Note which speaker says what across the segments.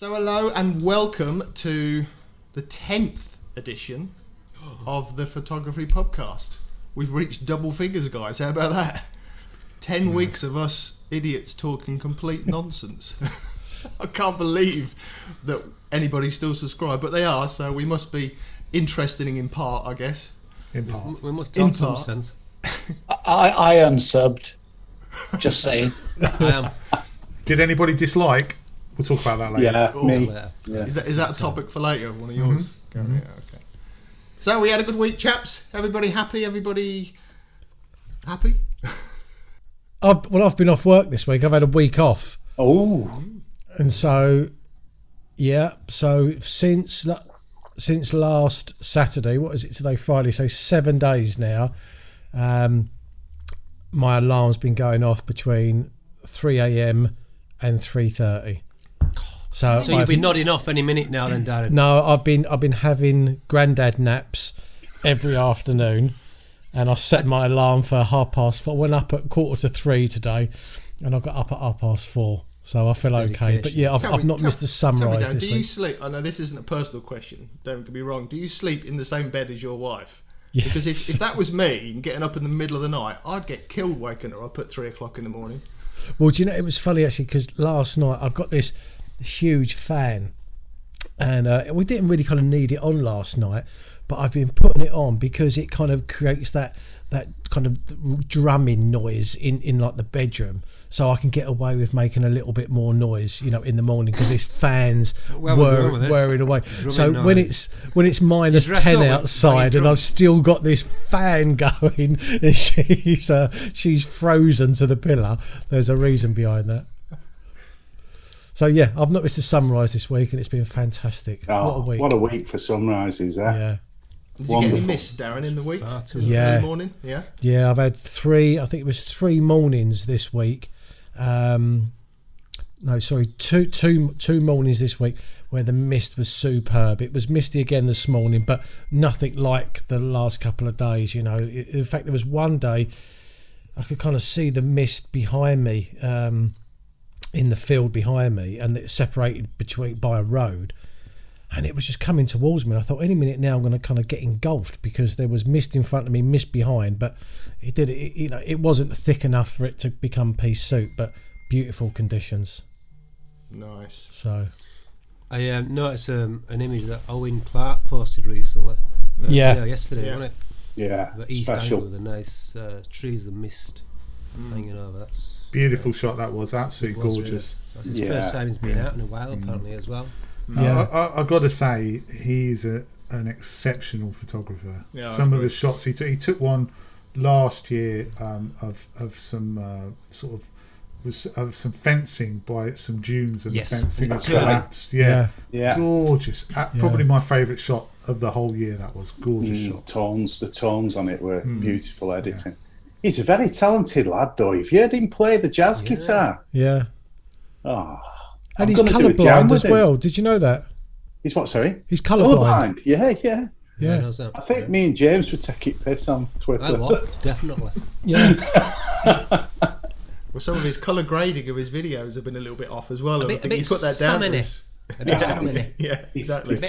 Speaker 1: So hello and welcome to the 10th edition of the Photography Pubcast. We've reached double figures, guys. How about that? 10 weeks of us idiots talking complete nonsense. I can't believe that anybody's still subscribed, but they are, so we must be interesting in part, I guess.
Speaker 2: In part.
Speaker 3: We must talk some sense.
Speaker 4: I unsubbed. Just saying.
Speaker 3: I am.
Speaker 2: Did anybody dislike? We'll talk about that later.
Speaker 4: Yeah, me.
Speaker 1: Yeah. Is that a topic for later? One of yours? Mm-hmm. Yeah, okay. So we had a good week, chaps. Everybody happy? Everybody happy?
Speaker 5: I've been off work this week. I've had a week off.
Speaker 4: Oh.
Speaker 5: And so, yeah. So since last Saturday, what is it today? Friday. So 7 days now. My alarm's been going off between 3 a.m. and 3:30. So
Speaker 3: you'll be nodding off any minute now, then, Darren.
Speaker 5: No, I've been having granddad naps every afternoon, and I set my alarm for 4:30. I went up at 2:45 today, and I got up at 4:30. So I feel okay. But yeah, I've not missed the sunrise this week.
Speaker 1: Do you sleep? I know this isn't a personal question. Don't get me wrong. Do you sleep in the same bed as your wife?
Speaker 5: Yes.
Speaker 1: Because if that was me and getting up in the middle of the night, I'd get killed waking her up at 3 o'clock in the morning.
Speaker 5: Well, do you know, it was funny actually, because last night I've got this huge fan, and we didn't really kind of need it on last night, but I've been putting it on because it kind of creates that kind of drumming noise in like the bedroom, so I can get away with making a little bit more noise, in the morning, because this fan's whirring away. So noise. when it's minus 10 outside and I've still got this fan going and she's frozen to the pillar, there's a reason behind that. So yeah, I've not missed the sunrise this week, and it's been fantastic.
Speaker 4: What a week for sunrises, eh?
Speaker 5: Yeah.
Speaker 1: Did you get any missed, Darren, in the week?
Speaker 5: Yeah.
Speaker 1: Early morning? Yeah.
Speaker 5: Yeah, I've had three mornings this week. Two mornings this week where the mist was superb. It was misty again this morning, but nothing like the last couple of days, In fact, there was one day I could kind of see the mist behind me, in the field behind me, and it separated by a road. And it was just coming towards me. And I thought, any minute now I'm going to kind of get engulfed, because there was mist in front of me, mist behind. But it wasn't thick enough for it to become pea soup, but beautiful conditions.
Speaker 1: Nice.
Speaker 5: So,
Speaker 3: I noticed an image that Owen Clark posted recently. Yesterday, wasn't it?
Speaker 4: Yeah.
Speaker 3: The East Angle with the nice trees and mist hanging over. That's
Speaker 2: beautiful shot. That was absolutely gorgeous.
Speaker 3: Really. That's his first time he's been out in a while, apparently, as well.
Speaker 2: Yeah, I've got to say, he's an exceptional photographer. Yeah, some of the shots he took one last year of some some fencing by some dunes, and the fencing had collapsed. Yeah. Gorgeous. Probably my favourite shot of the whole year. That was gorgeous shot.
Speaker 4: The tones on it were beautiful editing. He's a very talented lad, though. You've heard him play the jazz guitar.
Speaker 5: Yeah.
Speaker 4: Oh.
Speaker 5: And he's colourblind as well. Did you know that?
Speaker 4: He's what, sorry?
Speaker 5: He's colourblind.
Speaker 4: Yeah.
Speaker 5: Yeah.
Speaker 4: I think me and James would take it piss on Twitter.
Speaker 3: I would, definitely.
Speaker 5: Yeah.
Speaker 1: Well, some of his colour grading of his videos have been a little bit off as well.
Speaker 3: A
Speaker 1: I
Speaker 3: bit
Speaker 1: think he put that down.
Speaker 3: A bit salmony.
Speaker 1: Yeah, exactly.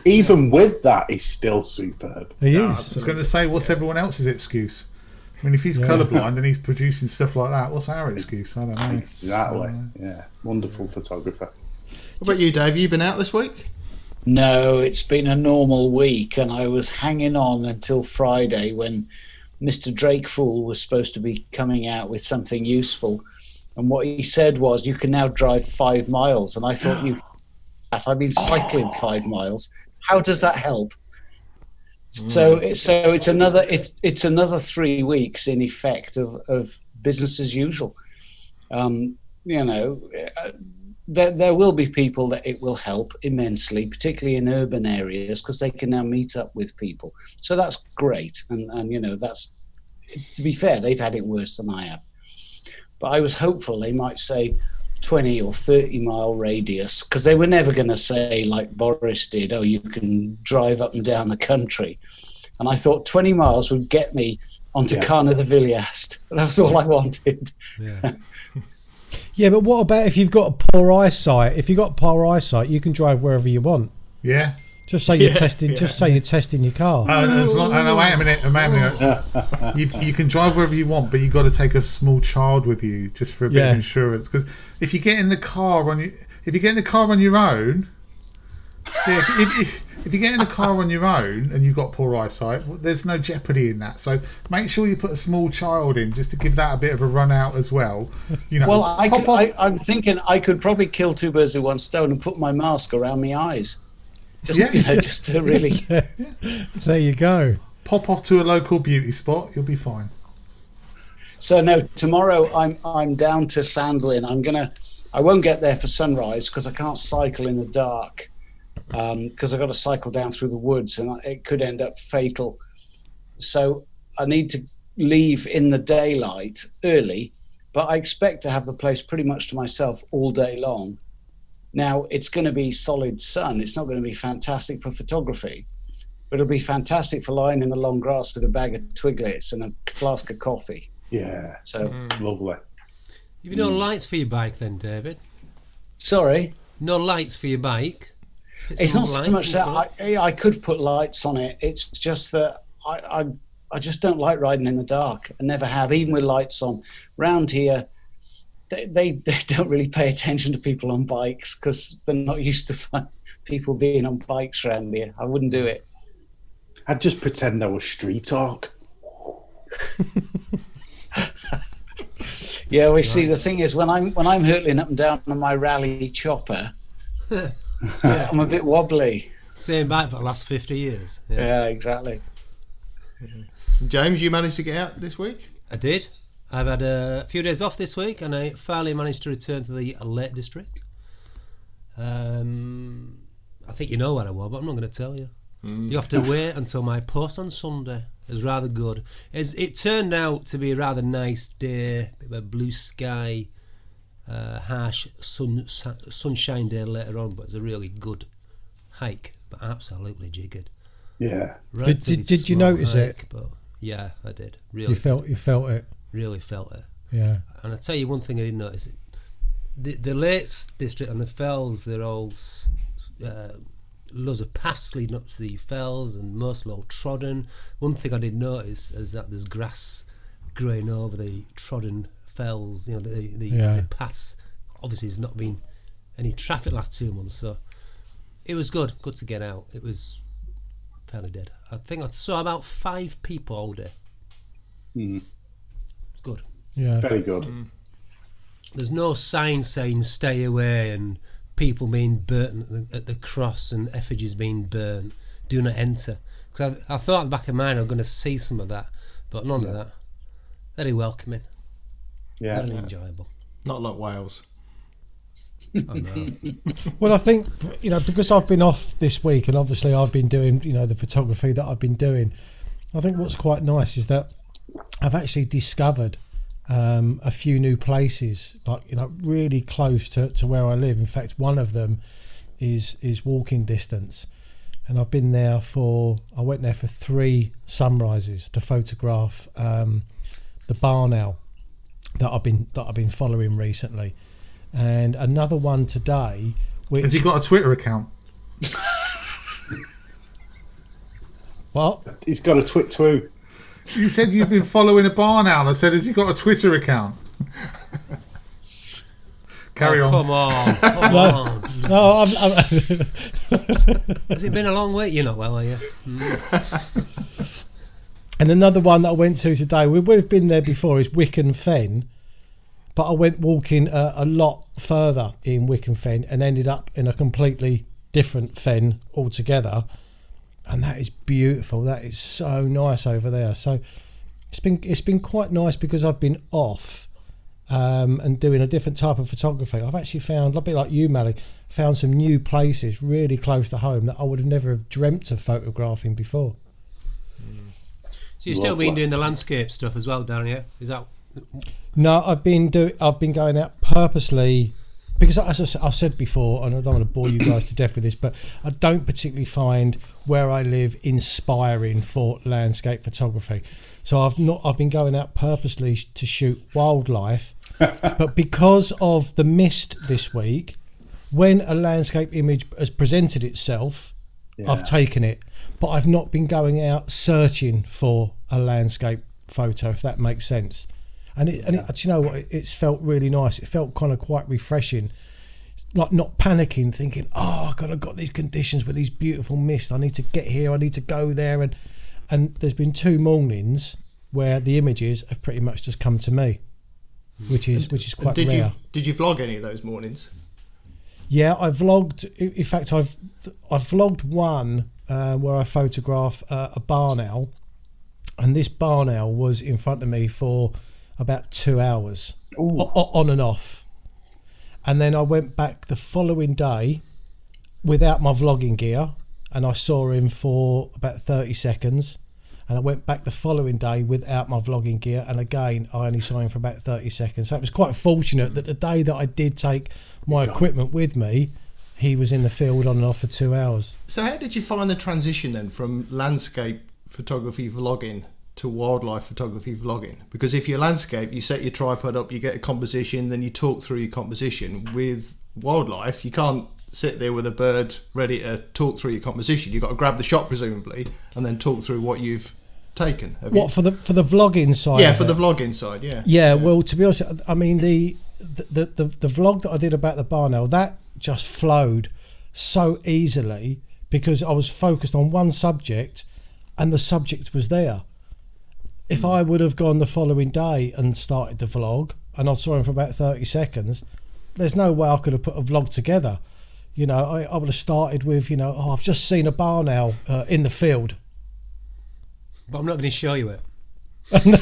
Speaker 4: Even with that, he's still superb.
Speaker 5: He is.
Speaker 2: I was going to say, what's everyone else's excuse? I mean, if he's colourblind and he's producing stuff like that, what's our excuse? I don't know.
Speaker 4: Exactly. Yeah. Wonderful photographer.
Speaker 1: What about you, Dave? You been out this week?
Speaker 4: No, it's been a normal week, and I was hanging on until Friday when Mr. Drakefool was supposed to be coming out with something useful. And what he said was, you can now drive 5 miles. And I thought, I've been cycling 5 miles. How does that help? So it's another 3 weeks in effect of business as usual. There will be people that it will help immensely, particularly in urban areas, because they can now meet up with people. So that's great, and that's, to be fair, they've had it worse than I have. But I was hopeful they might say 20 or 30 mile radius, because they were never going to say, like Boris did, oh, you can drive up and down the country. And I thought 20 miles would get me onto Carna de Villiers. That was all I wanted.
Speaker 5: Yeah, but what about if you've got poor eyesight? If you've got poor eyesight, you can drive wherever you want.
Speaker 2: Yeah.
Speaker 5: Just say you're testing. Yeah. Just say you're testing your car.
Speaker 2: Wait a minute. You can drive wherever you want, but you've got to take a small child with you just for a bit of insurance. Because if you get in the car on your own, if you get in a car on your own and you've got poor eyesight, there's no jeopardy in that. So make sure you put a small child in just to give that a bit of a run out as well. You know.
Speaker 4: Well, I'm thinking I could probably kill two birds with one stone and put my mask around my eyes. Just to really.
Speaker 5: There you go.
Speaker 2: Pop off to a local beauty spot. You'll be fine.
Speaker 4: So no, tomorrow I'm down to Llandlin. I won't get there for sunrise because I can't cycle in the dark. Because I've got to cycle down through the woods and it could end up fatal. So I need to leave in the daylight early, but I expect to have the place pretty much to myself all day long. Now, it's going to be solid sun. It's not going to be fantastic for photography, but it'll be fantastic for lying in the long grass with a bag of twiglets and a flask of coffee.
Speaker 6: Yeah,
Speaker 4: so
Speaker 6: lovely.
Speaker 3: You've no lights for your bike then, David?
Speaker 4: Sorry?
Speaker 3: No lights for your bike?
Speaker 4: It's not so much that I could put lights on it. It's just that I just don't like riding in the dark. I never have, even with lights on. Round here, they don't really pay attention to people on bikes because they're not used to people being on bikes around here. I wouldn't do it.
Speaker 6: I'd just pretend I was street talk.
Speaker 4: Yeah, we see. The thing is, when I'm hurtling up and down on my rally chopper, I'm a bit wobbly.
Speaker 3: Same bike for the last 50 years.
Speaker 4: Yeah, exactly.
Speaker 1: James, you managed to get out this week?
Speaker 3: I did. I've had a few days off this week, and I finally managed to return to the Lake District. I think you know where I was, but I'm not going to tell you. You have to wait until my post on Sunday. It was rather good. It turned out to be a rather nice day, bit of a blue sky, harsh sunshine day later on, but it's a really good hike, but absolutely jiggered.
Speaker 6: Yeah.
Speaker 3: Right
Speaker 5: did you notice
Speaker 3: hike,
Speaker 5: it?
Speaker 3: But yeah, I did. Really.
Speaker 5: You felt it.
Speaker 3: Really felt it.
Speaker 5: Yeah.
Speaker 3: And I tell you one thing I didn't notice: the Lakes District and the Fells, they're all loads of paths leading up to the fells, and mostly all trodden. One thing I did notice is that there's grass growing over the trodden fells. You know, the paths. Obviously, there's not been any traffic last 2 months, so it was good to get out. It was fairly dead. I think I saw about 5 people all day. Good.
Speaker 5: Yeah.
Speaker 6: Very good.
Speaker 3: There's no sign saying stay away and people being burnt at the cross and effigies being burnt. Do not enter. Because I thought in the back of my mind I'm going to see some of that, but none of that. Very welcoming.
Speaker 6: Yeah.
Speaker 3: Very enjoyable.
Speaker 1: Not like Wales.
Speaker 3: I know.
Speaker 5: Well, I think, because I've been off this week and obviously I've been doing, the photography that I've been doing, I think what's quite nice is that I've actually discovered a few new places, like, really close to where I live. In fact, one of them is walking distance. And I've been there I went there for 3 sunrises to photograph the barn owl that I've been following recently. And another one today.
Speaker 2: Has he got a Twitter account?
Speaker 5: What?
Speaker 6: He's got a twit too.
Speaker 2: You said you've been following a barn owl. I said, has he got a Twitter account? Carry on.
Speaker 3: Come on.
Speaker 5: No,
Speaker 3: Has it been a long week? You're not well, are you?
Speaker 5: And another one that I went to today, we've been there before, is Wicken Fen. But I went walking a lot further in Wicken Fen and ended up in a completely different fen altogether. And that is beautiful. That is so nice over there. So it's been quite nice because I've been off and doing a different type of photography. I've actually found, a bit like you, Mally, found some new places really close to home that I would have never have dreamt of photographing before.
Speaker 3: So you've still been doing the landscape stuff as well, down here? Is that?
Speaker 5: No, I've been going out purposely because, as I've said before, and I don't want to bore you guys to death with this, but I don't particularly find where I live inspiring for landscape photography. So I've been going out purposely to shoot wildlife but because of the mist this week, when a landscape image has presented itself, I've taken it, but I've not been going out searching for a landscape photo, if that makes sense. And do you know what? It's felt really nice. It felt kind of quite refreshing, like not panicking, thinking, "Oh, I've got these conditions with these beautiful mist. I need to get here. I need to go there." And there's been 2 mornings where the images have pretty much just come to me, which is quite rare.
Speaker 1: Did you vlog any of those mornings?
Speaker 5: Yeah, I vlogged. In fact, I've vlogged one where I photographed a barn owl, and this barn owl was in front of me for about 2 hours, on and off. And then I went back the following day without my vlogging gear, and I saw him for about 30 seconds. And I went back the following day without my vlogging gear, and again I only saw him for about 30 seconds. So it was quite fortunate that the day that I did take my equipment with me, he was in the field on and off for 2 hours.
Speaker 1: So how did you find the transition then from landscape photography vlogging to wildlife photography vlogging? Because if you're landscape, you set your tripod up, you get a composition, then you talk through your composition. With wildlife, you can't sit there with a bird ready to talk through your composition. You've got to grab the shot presumably and then talk through what you've taken.
Speaker 5: For the vlogging side?
Speaker 1: Yeah, for the vlogging side.
Speaker 5: Yeah. Well, to be honest, I mean the vlog that I did about the barn owl, that just flowed so easily because I was focused on one subject and the subject was there. If I would have gone the following day and started the vlog and I saw him for about 30 seconds, there's no way I could have put a vlog together. You know, I would have started with, I've just seen a barn owl in the field.
Speaker 3: But I'm not going to show you it.
Speaker 5: And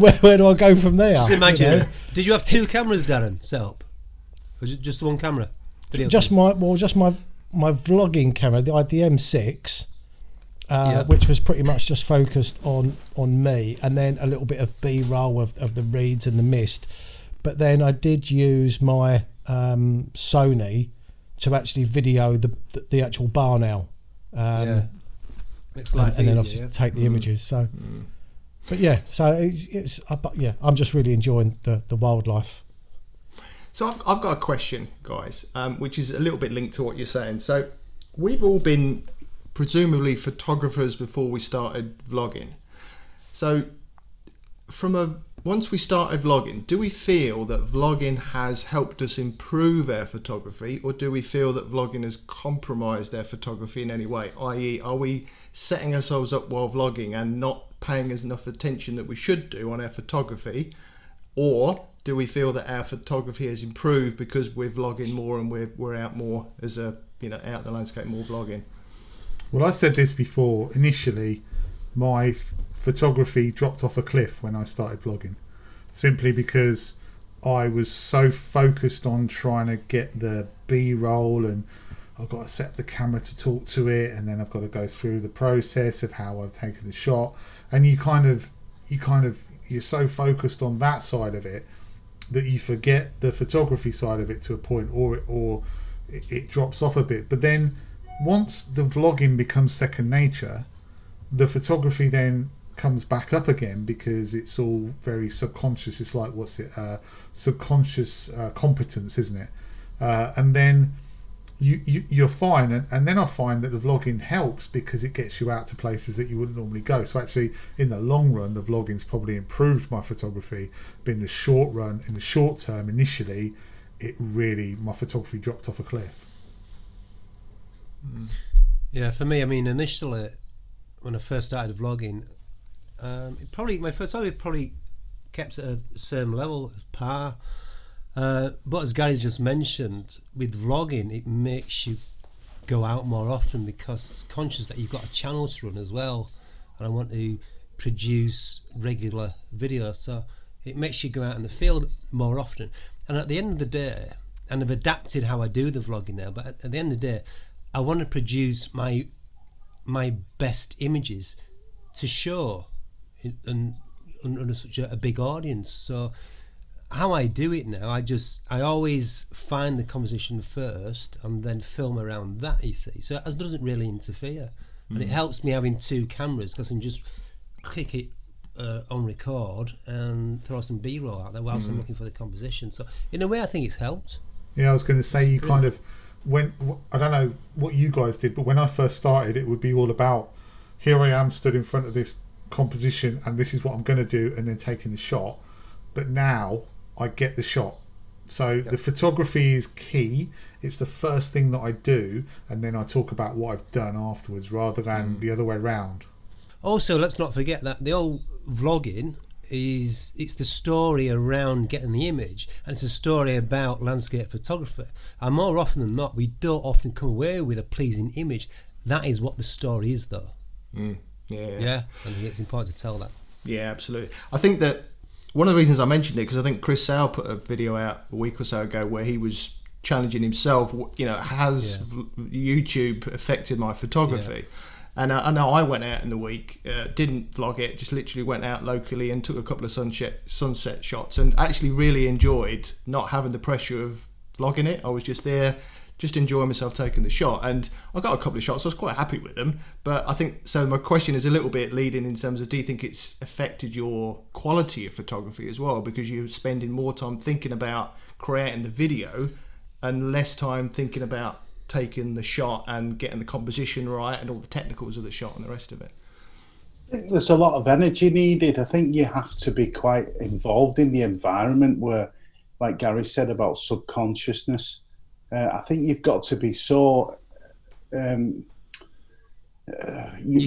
Speaker 5: where do I go from there?
Speaker 3: Just imagine. Did you have 2 cameras, Darren, set up? Or was it just one camera?
Speaker 5: Just my vlogging camera, the M6. Which was pretty much just focused on me, and then a little bit of B-roll of the reeds and the mist. But then I did use my Sony to actually video the actual barn owl.
Speaker 3: Makes life
Speaker 5: and then
Speaker 3: easier,
Speaker 5: obviously take the images. So, but yeah, so I'm just really enjoying the wildlife.
Speaker 1: So I've got a question, guys, which is a little bit linked to what you're saying. So we've all been presumably photographers before we started vlogging. So once we started vlogging, do we feel that vlogging has helped us improve our photography, or do we feel that vlogging has compromised our photography in any way? I.e., are we setting ourselves up while vlogging and not paying us enough attention that we should do on our photography, or do we feel that our photography has improved because we're vlogging more and we're out more as out in the landscape, more vlogging?
Speaker 2: Well, I said this before. Initially, my photography dropped off a cliff when I started vlogging, simply because I was so focused on trying to get the B-roll, and I've got to set up the camera to talk to it, and then I've got to go through the process of how I've taken the shot, and you're so focused on that side of it that you forget the photography side of it to a point, or it drops off a bit. But then once the vlogging becomes second nature, the photography then comes back up again because it's all very subconscious. It's like, subconscious competence, isn't it? And then you're fine. And then I find that the vlogging helps because it gets you out to places that you wouldn't normally go. So actually, in the long run, the vlogging's probably improved my photography. But in the short run, in the short term, initially, my photography dropped off a cliff.
Speaker 3: Yeah, for me, I mean, initially, when I first started vlogging, my photography probably kept at a certain level, as par. But as Gary just mentioned, with vlogging, it makes you go out more often because conscious that you've got a channel to run as well, and I want to produce regular videos, so it makes you go out in the field more often. And at the end of the day, and I've adapted how I do the vlogging now, but at the end of the day, I want to produce my best images to show under such a big audience. So how I do it now, I always find the composition first and then film around that, you see. So it doesn't really interfere. And it helps me having 2 cameras because I can just click it on record and throw some B-roll out there whilst I'm looking for the composition. So in a way, I think it's helped.
Speaker 2: Yeah, I was going to say, you kind of, when, I don't know what you guys did, but when I first started, it would be all about, here I am stood in front of this composition and this is what I'm going to do, and then taking the shot. But now I get the shot. So the photography is key. It's the first thing that I do, and then I talk about what I've done afterwards, rather than the other way round.
Speaker 3: Also, let's not forget that the old vlogging it's the story around getting the image, and it's a story about landscape photography. And more often than not, we don't often come away with a pleasing image. That is what the story is, though. Yeah, I think it's important to tell that. Yeah, absolutely. I think that one of the reasons I mentioned it, because I think Chris Sale put a video out a week or so ago where he was challenging himself, has YouTube affected my photography? And I know I went out in the week, didn't vlog it, just literally went out locally and took a couple of sunset shots, and actually really enjoyed not having the pressure of vlogging it. I was just there, just enjoying myself taking the shot, and I got a couple of shots. So I was quite happy with them. But I think, so my question is a little bit leading in terms of, do you think it's affected your quality of photography as well, because you're spending more time thinking about creating the video and less time thinking about taking the shot and getting the composition right and all the technicals of the shot and the rest of it?
Speaker 6: There's a lot of energy needed. I think you have to be quite involved in the environment where, like Gary said about subconsciousness, I think you've got to be so... you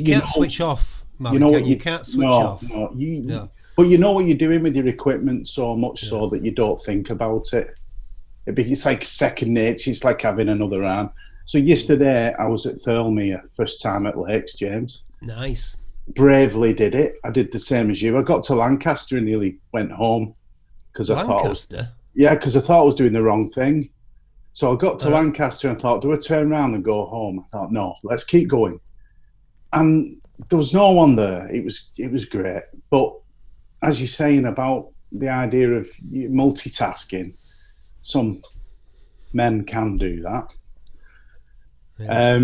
Speaker 3: can't switch off, Malik. You can't switch off.
Speaker 6: No. But you know what you're doing with your equipment so much so that you don't think about it. It's like second nature. It's like having another arm. So yesterday I was at Thirlmere, first time at Lakes, James.
Speaker 3: Nice.
Speaker 6: Bravely did it. I did the same as you. I got to Lancaster and nearly went home because I thought I was doing the wrong thing. So I got to Lancaster and thought, do I turn around and go home? I thought, no, let's keep going. And there was no one there. It was great. But as you're saying about the idea of multitasking, some men can do that. Yeah.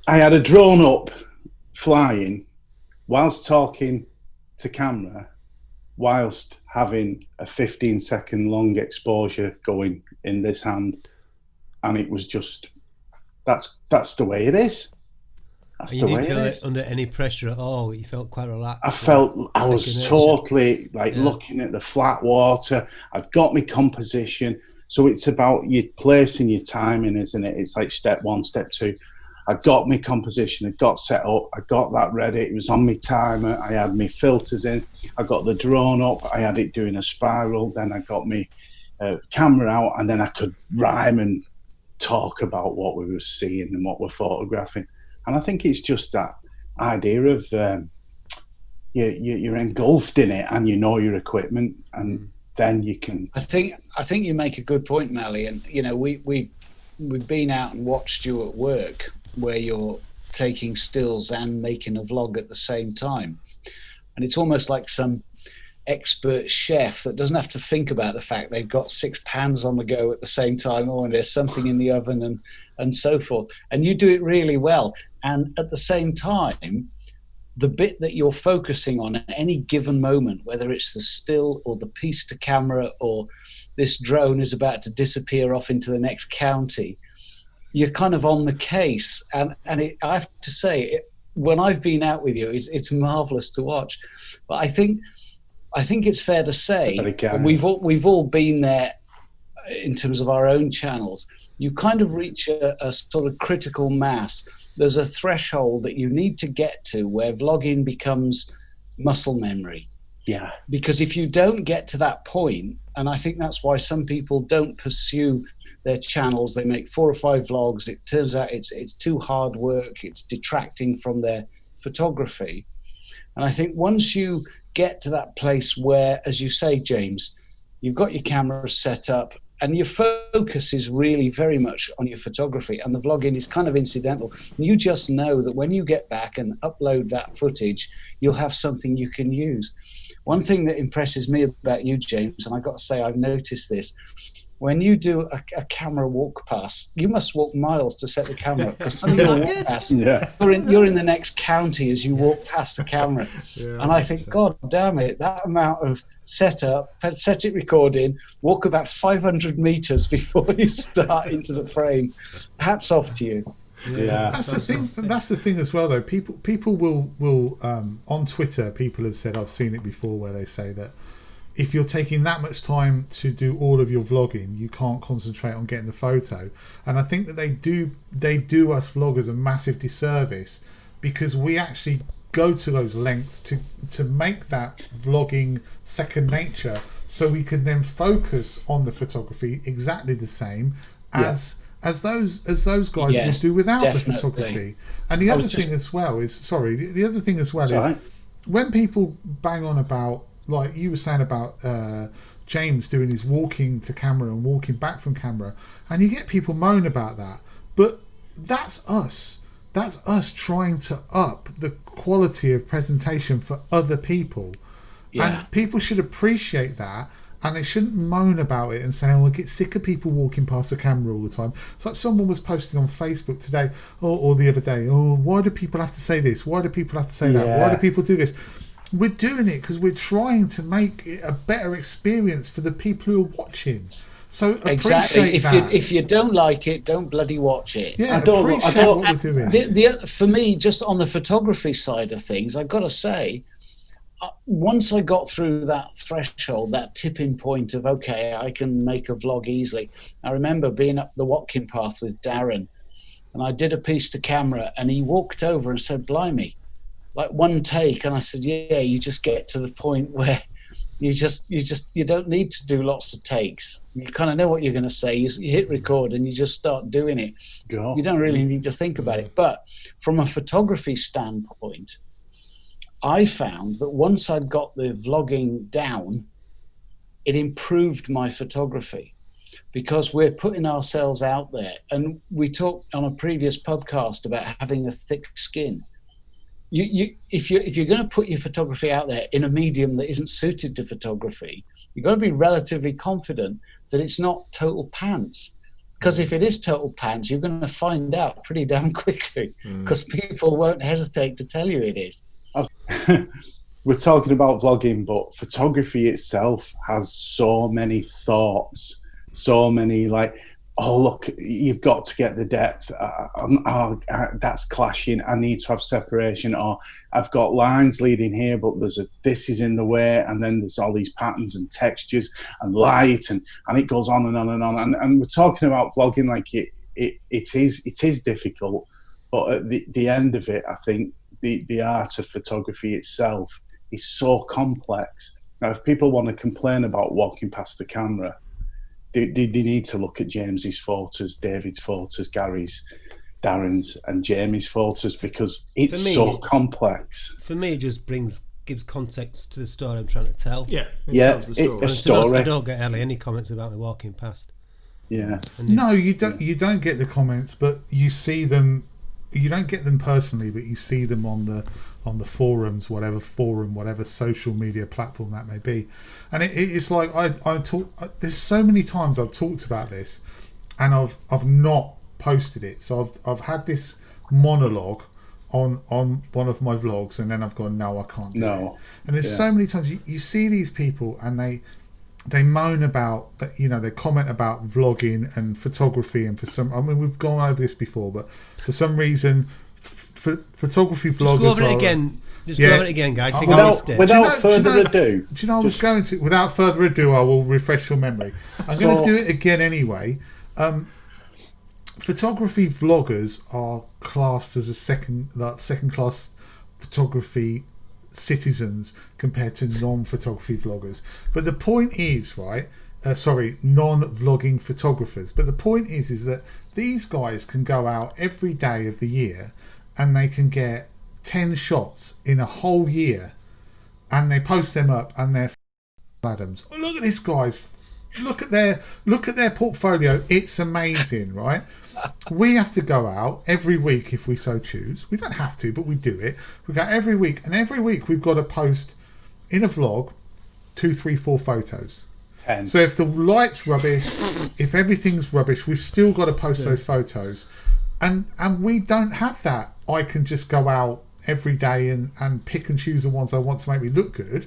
Speaker 6: I had a drone up flying whilst talking to camera, whilst having a 15-second long exposure going in this hand, and it was just that's the way it is. That's
Speaker 3: and
Speaker 6: the
Speaker 3: you
Speaker 6: way
Speaker 3: didn't
Speaker 6: it
Speaker 3: feel
Speaker 6: is.
Speaker 3: Under any pressure at all. You felt quite relaxed.
Speaker 6: I was totally looking at the flat water. I'd got my composition. So it's about you placing your timing, isn't it? It's like step one, step two. I got my composition, it got set up, I got that ready, it was on my timer, I had my filters in, I got the drone up, I had it doing a spiral, then I got my camera out, and then I could rhyme and talk about what we were seeing and what we're photographing. And I think it's just that idea of you're engulfed in it and you know your equipment, and then you can...
Speaker 4: I think you make a good point, Mally, and we've been out and watched you at work where you're taking stills and making a vlog at the same time, and it's almost like some expert chef that doesn't have to think about the fact they've got 6 pans on the go at the same time, and there's something in the oven and so forth, and you do it really well. And at the same time, the bit that you're focusing on at any given moment, whether it's the still or the piece to camera or this drone is about to disappear off into the next county, you're kind of on the case. And I have to say, when I've been out with you, it's marvelous to watch. But I think it's fair to say, and we've all been there in terms of our own channels, you kind of reach a sort of critical mass. There's a threshold that you need to get to where vlogging becomes muscle memory.
Speaker 6: Yeah.
Speaker 4: Because if you don't get to that point, and I think that's why some people don't pursue their channels, they make 4 or 5 vlogs, it turns out it's too hard work, it's detracting from their photography. And I think once you get to that place where, as you say, James, you've got your camera set up and your focus is really very much on your photography, and the vlogging is kind of incidental. You just know that when you get back and upload that footage, you'll have something you can use. One thing that impresses me about you, James, and I've got to say I've noticed this, when you do a camera walk past, you must walk miles to set the camera up, because some of your walk past, you're in the next county as you walk past the camera. And I think, God damn it, that amount of setup, set it recording, walk about 500 meters before you start into the frame. Hats off to you.
Speaker 6: Yeah,
Speaker 2: that's the thing. That's the thing as well, though. People will on Twitter. People have said, I've seen it before, where they say that if you're taking that much time to do all of your vlogging, you can't concentrate on getting the photo. And I think that they do us vloggers a massive disservice, because we actually go to those lengths to make that vlogging second nature, so we can then focus on the photography exactly the same as those guys would do without the photography. And the other thing as well is when people bang on about, like you were saying about James doing his walking to camera and walking back from camera, and you get people moan about that, but that's us trying to up the quality of presentation for other people. And people should appreciate that, and they shouldn't moan about it and say, I get sick of people walking past the camera all the time. It's like someone was posting on Facebook today or the other day, why do people have to say this? Why do people have to say that? Why do people do this? We're doing it because we're trying to make it a better experience for the people who are watching. So
Speaker 4: exactly. If you don't like it, don't bloody watch it. Yeah, appreciate what we're doing. For me, just on the photography side of things, I've got to say, once I got through that threshold, that tipping point of, okay, I can make a vlog easily. I remember being up the Watkin path with Darren, and I did a piece to camera, and he walked over and said, blimey, like one take. And I said, you just get to the point where you don't need to do lots of takes. You kind of know what you're going to say. You hit record and you just start doing it. You don't really need to think about it. But from a photography standpoint, I found that once I'd got the vlogging down, it improved my photography, because we're putting ourselves out there. And we talked on a previous podcast about having a thick skin. If you're going to put your photography out there in a medium that isn't suited to photography, you've got to be relatively confident that it's not total pants. Because if it is total pants, you're going to find out pretty damn quickly, because people won't hesitate to tell you it is.
Speaker 6: We're talking about vlogging, but photography itself has so many thoughts, so many look, you've got to get the depth. That's clashing. I need to have separation. Or I've got lines leading here, but this is in the way. And then there's all these patterns and textures and light, and it goes on and on and on. And we're talking about vlogging like it is difficult. But at the end of it, I think the art of photography itself is so complex. Now, if people want to complain about walking past the camera, they need to look at James's photos, David's photos, Gary's, Darren's and Jamie's photos, because it's so complex.
Speaker 3: For me, it just gives context to the story I'm trying to tell.
Speaker 6: Tells the story.
Speaker 3: A story. I don't get any comments about me walking past.
Speaker 2: No, you don't get the comments, but you see them. You don't get them personally, but you see them on the forums, whatever social media platform that may be. And it's like I talk. There's so many times I've talked about this, and I've not posted it. So I've had this monologue on one of my vlogs, and then I've gone, no, I can't do it. And there's so many times you see these people, and they moan about that. They comment about vlogging and photography, and we've gone over this before, but for some reason, photography vloggers. Just go over it again. Go over it again, guys.
Speaker 6: Without further ado,
Speaker 2: do you know I was going to? Without further ado, I will refresh your memory. I'm going to do it again anyway. Photography vloggers are classed as a second class photography citizens compared to non-photography vloggers. But the point is, non-vlogging photographers. But the point is that these guys can go out every day of the year and they can get 10 shots in a whole year, and they post them up, and they're Adams. Oh, look at this, guys. Look at their portfolio. It's amazing, right? We have to go out every week if we so choose. We don't have to, but we do it. We go every week, and every week we've got to post in a vlog 2, 3, 4 photos.
Speaker 6: 10.
Speaker 2: So if the light's rubbish, if everything's rubbish, we've still got to post those photos. And we don't have that. I can just go out every day and pick and choose the ones I want to make me look good.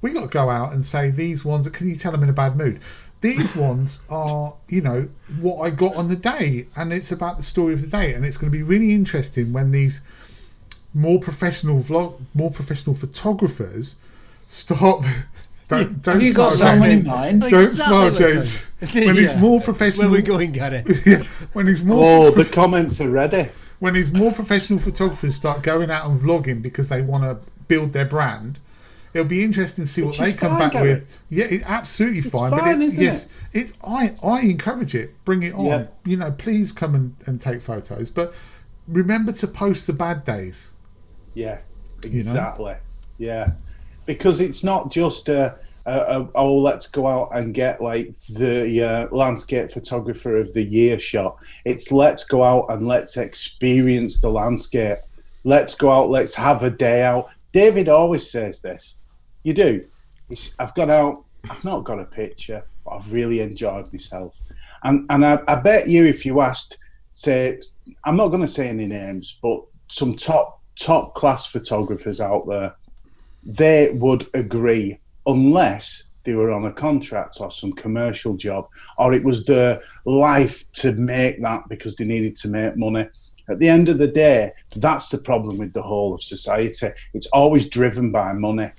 Speaker 2: We got to go out and say, these ones, can you tell I'm in a bad mood? These ones are, what I got on the day, and it's about the story of the day. And it's going to be really interesting when these more professional photographers start. Don't
Speaker 4: Have you got someone in mind?
Speaker 2: Don't smile, James. When it's more professional,
Speaker 3: where we going, Gary?
Speaker 2: When it's more.
Speaker 6: The comments are ready.
Speaker 2: When these more professional photographers start going out and vlogging because they want to build their brand, it'll be interesting to see what they come back with. Yeah, it's absolutely fine. But it's I encourage it. Bring it on.
Speaker 6: Yeah.
Speaker 2: Please come and take photos. But remember to post the bad days.
Speaker 6: Yeah, exactly. Yeah, because it's not just let's go out and get like the landscape photographer of the year shot. It's let's go out and let's experience the landscape. Let's go out, let's have a day out. David always says this. You do. I've gone out, I've not got a picture, but I've really enjoyed myself. And I bet you if you asked, say, I'm not going to say any names, but some top class photographers out there, they would agree, unless they were on a contract or some commercial job, or it was their life to make that because they needed to make money. At the end of the day, that's the problem with the whole of society. It's always driven by money.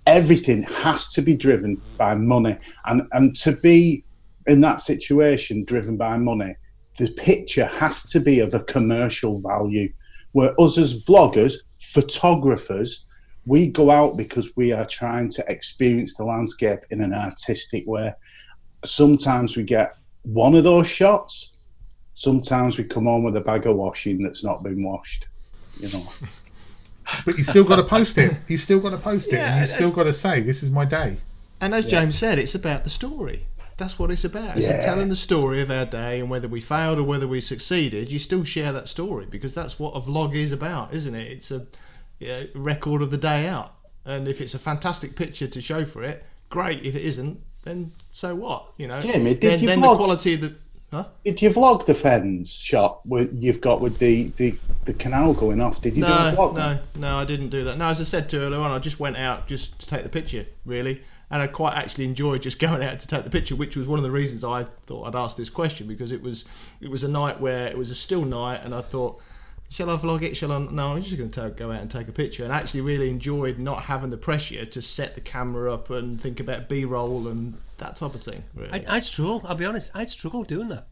Speaker 6: Everything has to be driven by money. And to be in that situation driven by money, the picture has to be of a commercial value. Where us as vloggers, photographers, we go out because we are trying to experience the landscape in an artistic way. Sometimes we get one of those shots. Sometimes we come home with a bag of washing that's not been washed.
Speaker 2: But you still got to post it. You still got to post it, and you still got to say, "This is my day."
Speaker 1: And as James said, it's about the story. That's what it's about. It's telling the story of our day, and whether we failed or whether we succeeded, you still share that story because that's what a vlog is about, isn't it? It's a record of the day out. And if it's a fantastic picture to show for it, great. If it isn't, then so what?
Speaker 6: Jamie,
Speaker 1: then the quality of the. Huh?
Speaker 6: Did you vlog the fens shot you've got with the canal going off? Did you do a vlog?
Speaker 1: No, I didn't do that. No, as I said to earlier on, I just went out just to take the picture, really. And I quite actually enjoyed just going out to take the picture, which was one of the reasons I thought I'd ask this question, because it was a night where it was a still night, and I thought, shall I vlog it? No, I'm just going to go out and take a picture. And I actually really enjoyed not having the pressure to set the camera up and think about B-roll and that type of thing. Really.
Speaker 3: I struggle, I'll be honest, I'd struggle doing that.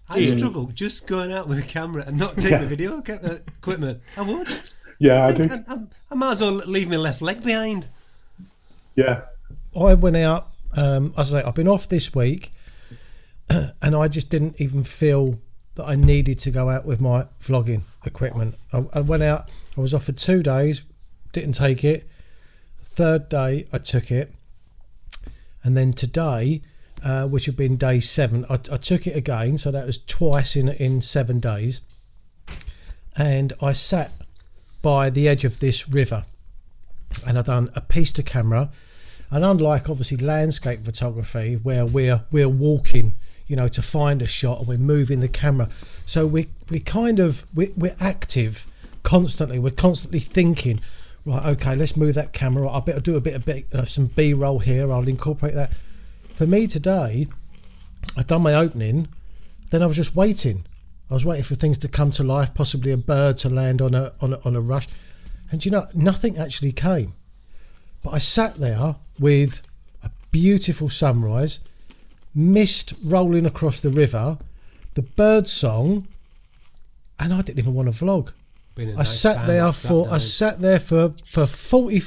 Speaker 3: I struggle just going out with a camera and not taking the video equipment. I would.
Speaker 6: Yeah, I do.
Speaker 3: I might as well leave my left leg behind.
Speaker 6: Yeah.
Speaker 5: I went out, as I say, I've been off this week, and I just didn't even feel that I needed to go out with my vlogging equipment. I went out, I was off for 2 days, didn't take it. Third day, I took it. And then today, which had been day 7, I took it again, so that was twice in 7 days. And I sat by the edge of this river, and I'd done a piece to camera. And unlike obviously landscape photography, where we're walking, to find a shot, and we're moving the camera, so we're active constantly. We're constantly thinking, right, okay, let's move that camera. I better do a bit of some B-roll here. I'll incorporate that. For me today, I'd done my opening, then I was just waiting. I was waiting for things to come to life, possibly a bird to land on a rush, and nothing actually came. But I sat there with a beautiful sunrise, mist rolling across the river, the bird song, and I didn't even want to vlog. I sat there for 40.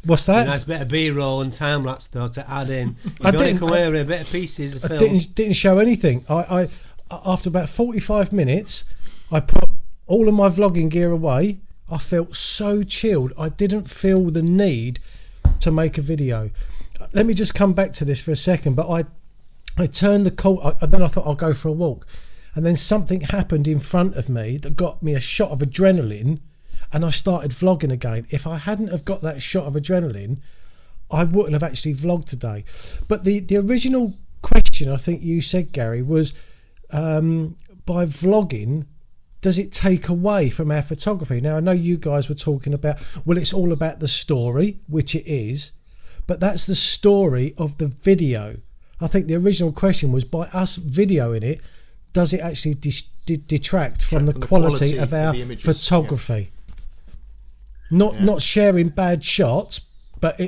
Speaker 5: What's that?
Speaker 3: A nice bit of B-roll and time lapse though to add in. You didn't come away with a bit of pieces of film.
Speaker 5: Didn't show anything. I after about 45 minutes, I put all of my vlogging gear away. I felt so chilled. I didn't feel the need to make a video. Let me just come back to this for a second. But I turned the call. Then I thought I'll go for a walk, and then something happened in front of me that got me a shot of adrenaline, and I started vlogging again. If I hadn't have got that shot of adrenaline, I wouldn't have actually vlogged today. But the original question, I think you said, Gary, was by vlogging, does it take away from our photography? Now, I know you guys were talking about, well, it's all about the story, which it is, but that's the story of the video. I think the original question was, by us videoing it, does it actually detract from the quality of our photography? Not sharing bad shots, but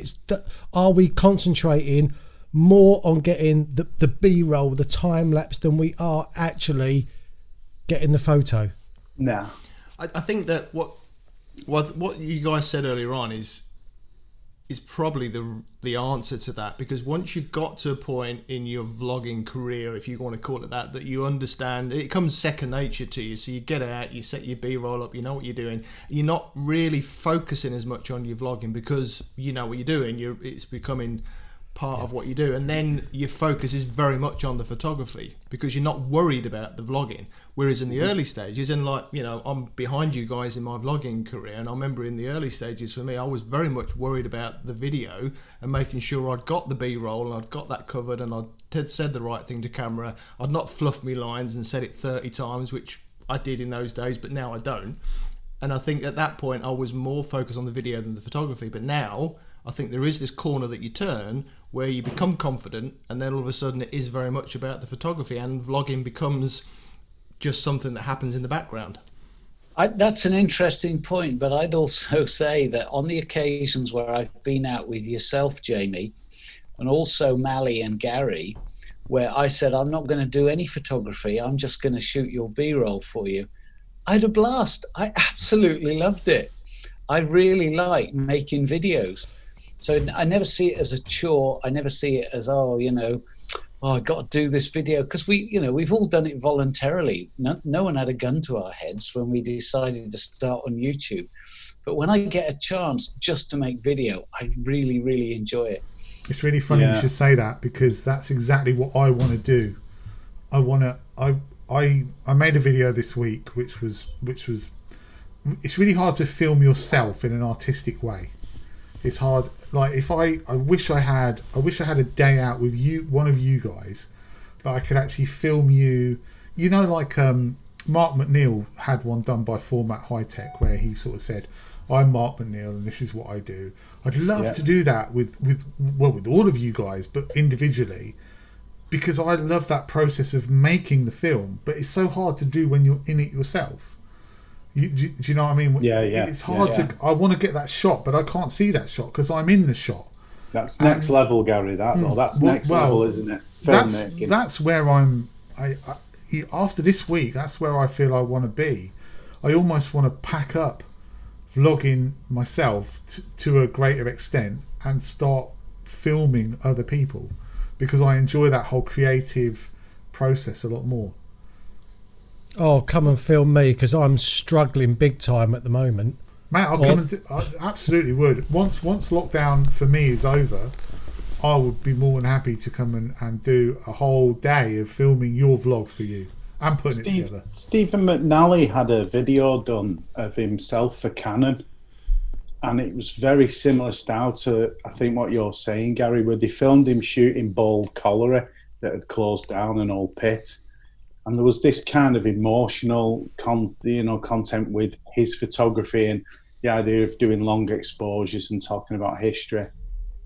Speaker 5: are we concentrating more on getting the B-roll, the time lapse, than we are actually getting the photo?
Speaker 6: No,
Speaker 1: I think that what you guys said earlier on is probably the answer to that, because once you've got to a point in your vlogging career, if you want to call it that you understand, it comes second nature to you. So you get out, you set your B-roll up, you know what you're doing. You're not really focusing as much on your vlogging because you know what you're doing. It's becoming part of what you do, and then your focus is very much on the photography because you're not worried about the vlogging. Whereas in the early stages, and I'm behind you guys in my vlogging career, and I remember in the early stages for me, I was very much worried about the video and making sure I'd got the B-roll and I'd got that covered and I'd said the right thing to camera. I'd not fluffed me lines and said it 30 times, which I did in those days, but now I don't. And I think at that point I was more focused on the video than the photography. But now I think there is this corner that you turn where you become confident, and then all of a sudden it is very much about the photography, and vlogging becomes just something that happens in the background.
Speaker 4: That's an interesting point, but I'd also say that on the occasions where I've been out with yourself, Jamie, and also Mally and Gary, where I said, I'm not going to do any photography, I'm just going to shoot your B-roll for you, I had a blast. I absolutely loved it. I really like making videos. So I never see it as a chore. I never see it as, I got to do this video, because we've all done it voluntarily. No one had a gun to our heads when we decided to start on YouTube. But when I get a chance just to make video, I really, really enjoy it.
Speaker 2: It's really funny you should say that, because that's exactly what I want to do. I made a video this week, which was it's really hard to film yourself in an artistic way. It's hard. Like, if I wish I had a day out with you, one of you guys, that I could actually film you. Like Mark McNeil had one done by Format High Tech, where he sort of said, I'm Mark McNeil and this is what I do. I'd love to do that with all of you guys, but individually, because I love that process of making the film, but it's so hard to do when you're in it yourself. Do you know what I mean?
Speaker 6: Yeah.
Speaker 2: It's hard to. I want to get that shot, but I can't see that shot because I'm in the shot.
Speaker 6: That's next level, Gary. That's next level, isn't it?
Speaker 2: That's where I'm. After this week, that's where I feel I want to be. I almost want to pack up vlogging myself to a greater extent and start filming other people, because I enjoy that whole creative process a lot more.
Speaker 5: Oh, come and film me, because I'm struggling big time at the moment.
Speaker 2: Mate, I absolutely would. Once lockdown for me is over, I would be more than happy to come and do a whole day of filming your vlog for you and putting it together.
Speaker 6: Stephen McNally had a video done of himself for Canon, and it was very similar style to, I think, what you're saying, Gary, where they filmed him shooting Bold Colliery that had closed down an old pit. And there was this kind of emotional content with his photography and the idea of doing long exposures and talking about history.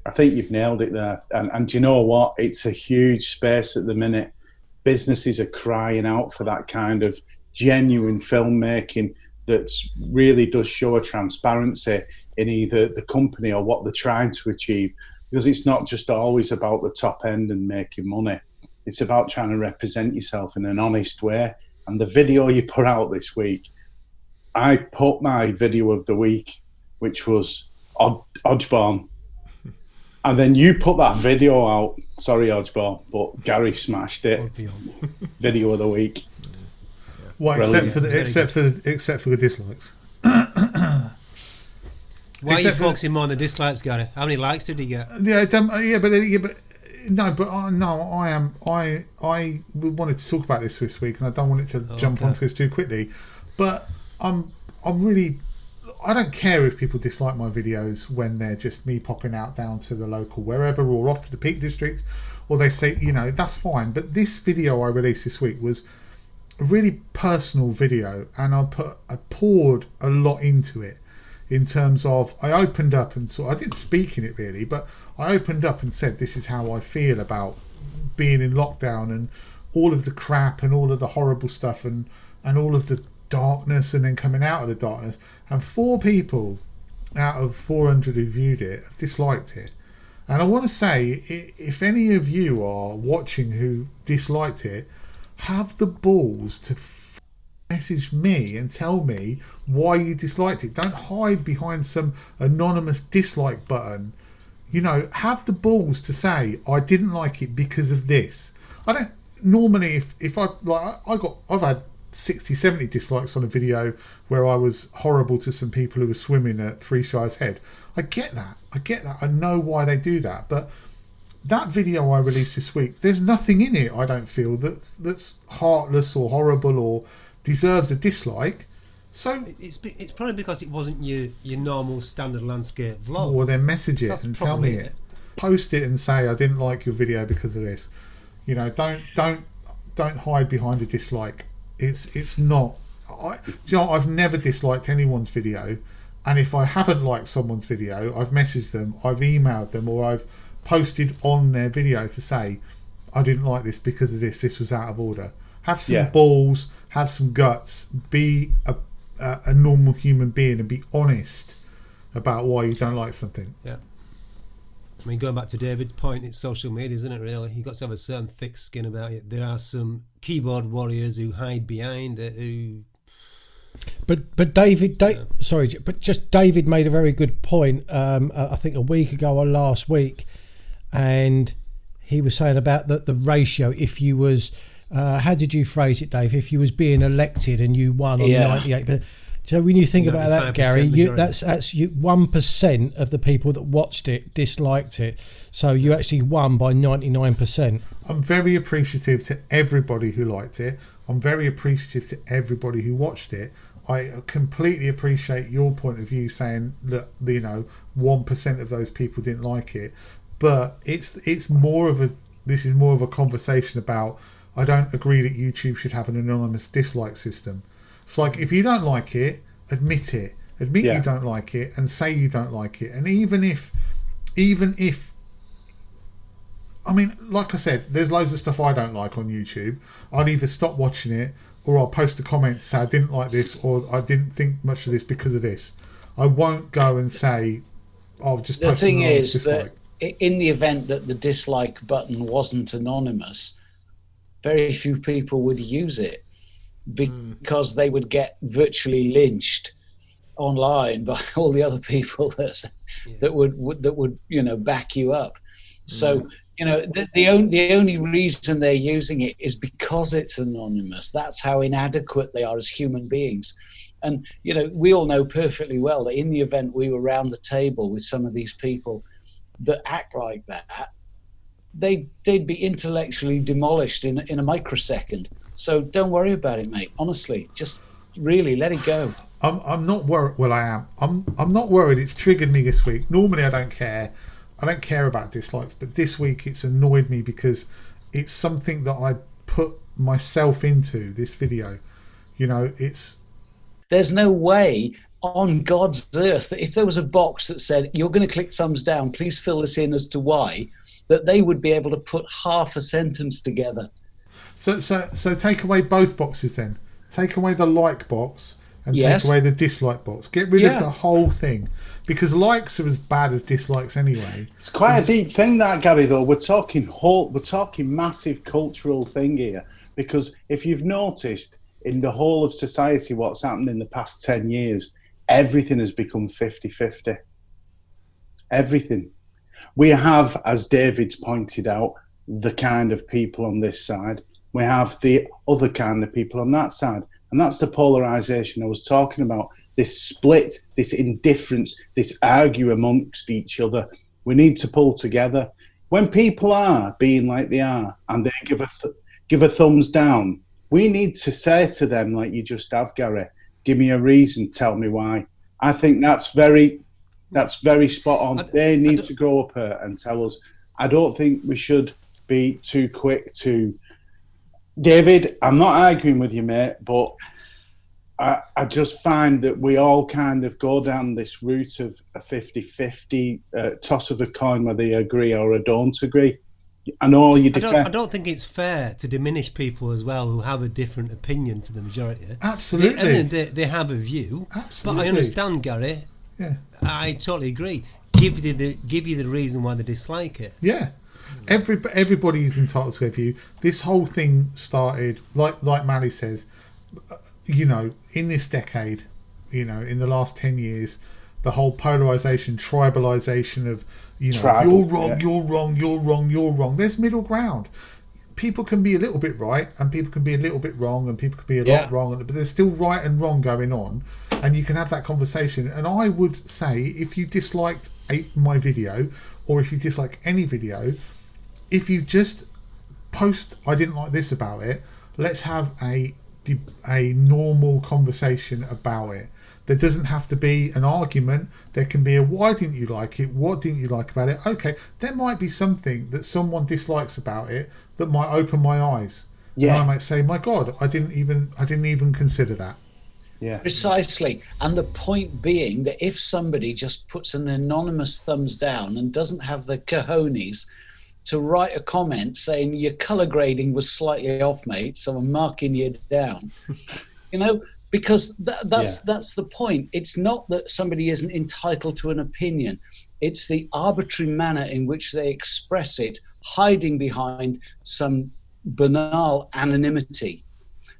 Speaker 6: I think you've nailed it there. And do you know what? It's a huge space at the minute. Businesses are crying out for that kind of genuine filmmaking that really does show a transparency in either the company or what they're trying to achieve. Because it's not just always about the top end and making money. It's about trying to represent yourself in an honest way. And the video you put out this week, I put my video of the week, which was Odgeborn. And then you put that video out. Sorry, Odgeborn, but Gary smashed it. Video of the week.
Speaker 2: Well, except for the dislikes.
Speaker 3: Why are you focusing more on the dislikes, Gary? How many likes did he get?
Speaker 2: I wanted to talk about this week, and I don't want it to jump onto us too quickly. But I I don't care if people dislike my videos when they're just me popping out down to the local wherever or off to the Peak District, or they say, you know, that's fine. But this video I released this week was a really personal video, and I poured a lot into it. In terms of, I opened up and I didn't speak in it really, but I opened up and said, this is how I feel about being in lockdown and all of the crap and all of the horrible stuff and all of the darkness and then coming out of the darkness. And 4 people out of 400 who viewed it have disliked it. And I want to say, if any of you are watching who disliked it, have the balls to message me and tell me why you disliked it. Don't hide behind some anonymous dislike button. You know, have the balls to say, I didn't like it because of this. I don't normally, if I've had 60, 70 dislikes on a video where I was horrible to some people who were swimming at Three Shires Head. I get that. I know why they do that. But that video I released this week, there's nothing in it, I don't feel, that's heartless or horrible or deserves a dislike. So
Speaker 3: it's probably because it wasn't your normal standard landscape vlog.
Speaker 2: Or then message it and tell me it. Post it and say, I didn't like your video because of this. You know, don't hide behind a dislike. It's not. I've never disliked anyone's video, and if I haven't liked someone's video, I've messaged them, I've emailed them, or I've posted on their video to say, I didn't like this because of this. This was out of order. Have some balls, have some guts, be a normal human being and be honest about why you don't like something.
Speaker 3: Yeah. I mean, going back to David's point, it's social media, isn't it, really? You've got to have a certain thick skin about it. There are some keyboard warriors who hide behind it, who...
Speaker 5: But David made a very good point, I think a week ago or last week, and he was saying about the ratio, if you was... how did you phrase it, Dave? If you was being elected and you won on 98%. So when you think about that, Gary, that's 1% of the people that watched it disliked it. So you actually won by 99%.
Speaker 2: I'm very appreciative to everybody who liked it. I'm very appreciative to everybody who watched it. I completely appreciate your point of view saying that, you know, 1% of those people didn't like it. But it's more of a... This is more of a conversation about... I don't agree that YouTube should have an anonymous dislike system. It's like, if you don't like it, admit it. Admit you don't like it and say you don't like it. And even if, I mean, like I said, there's loads of stuff I don't like on YouTube. I'd either stop watching it or I'll post a comment say I didn't like this or I didn't think much of this because of this. I won't go and say, oh, just post an anonymous dislike.
Speaker 4: That in the event that the dislike button wasn't anonymous, very few people would use it because they would get virtually lynched online by all the other people that would you know, back you up. So you know, the only reason they're using it is because it's anonymous. That's how inadequate they are as human beings. And you know, we all know perfectly well that in the event we were around the table with some of these people that act like that, they'd be intellectually demolished in a microsecond. So don't worry about it, mate. Honestly, just really let it go.
Speaker 2: I'm not worried. Well, I am. I'm not worried. It's triggered me this week. Normally, I don't care. I don't care about dislikes, but this week it's annoyed me because it's something that I put myself into. This video, you know,
Speaker 4: there's no way on God's earth that if there was a box that said you're going to click thumbs down, please fill this in as to why, that they would be able to put half a sentence together.
Speaker 2: So take away both boxes then. Take away the like box and take away the dislike box. Get rid of the whole thing, because likes are as bad as dislikes anyway.
Speaker 6: It's quite a deep thing, that, Gary. Though we're talking massive cultural thing here, because if you've noticed in the whole of society what's happened in the past 10 years, everything has become 50-50. Everything. We have, as David's pointed out, the kind of people on this side. We have the other kind of people on that side. And that's the polarisation I was talking about. This split, this indifference, this argue amongst each other. We need to pull together. When people are being like they are and they give a thumbs down, we need to say to them, like you just have, Gary, give me a reason, tell me why. I think that's very spot on. They need to grow up here and tell us. I don't think we should be too quick to... David, I'm not arguing with you, mate, but I just find that we all kind of go down this route of a 50-50 toss of a coin, whether you agree or don't agree. I know you
Speaker 3: I don't think it's fair to diminish people as well who have a different opinion to the majority.
Speaker 2: Absolutely.
Speaker 3: They have a view.
Speaker 2: Absolutely.
Speaker 3: But I understand, Gary.
Speaker 2: Yeah.
Speaker 3: I totally agree. Give you the reason why they dislike it.
Speaker 2: Yeah. Everybody is entitled to a view. This whole thing started, like Mally says, in this decade, in the last 10 years, the whole polarization, tribalization of, you're wrong, yeah. You're wrong, you're wrong, you're wrong. There's middle ground. People can be a little bit right, and people can be a little bit wrong, and people can be a lot wrong, but there's still right and wrong going on, and you can have that conversation. And I would say, if you disliked my video, or if you dislike any video, if you just post, I didn't like this about it, let's have a normal conversation about it. There doesn't have to be an argument. There can be a why didn't you like it? What didn't you like about it? Okay, there might be something that someone dislikes about it that might open my eyes. Yeah. And I might say, my God, I didn't even consider that.
Speaker 4: Yeah. Precisely. And the point being that if somebody just puts an anonymous thumbs down and doesn't have the cojones to write a comment saying your colour grading was slightly off, mate, so I'm marking you down, because that's the point. It's not that somebody isn't entitled to an opinion. It's the arbitrary manner in which they express it, hiding behind some banal anonymity,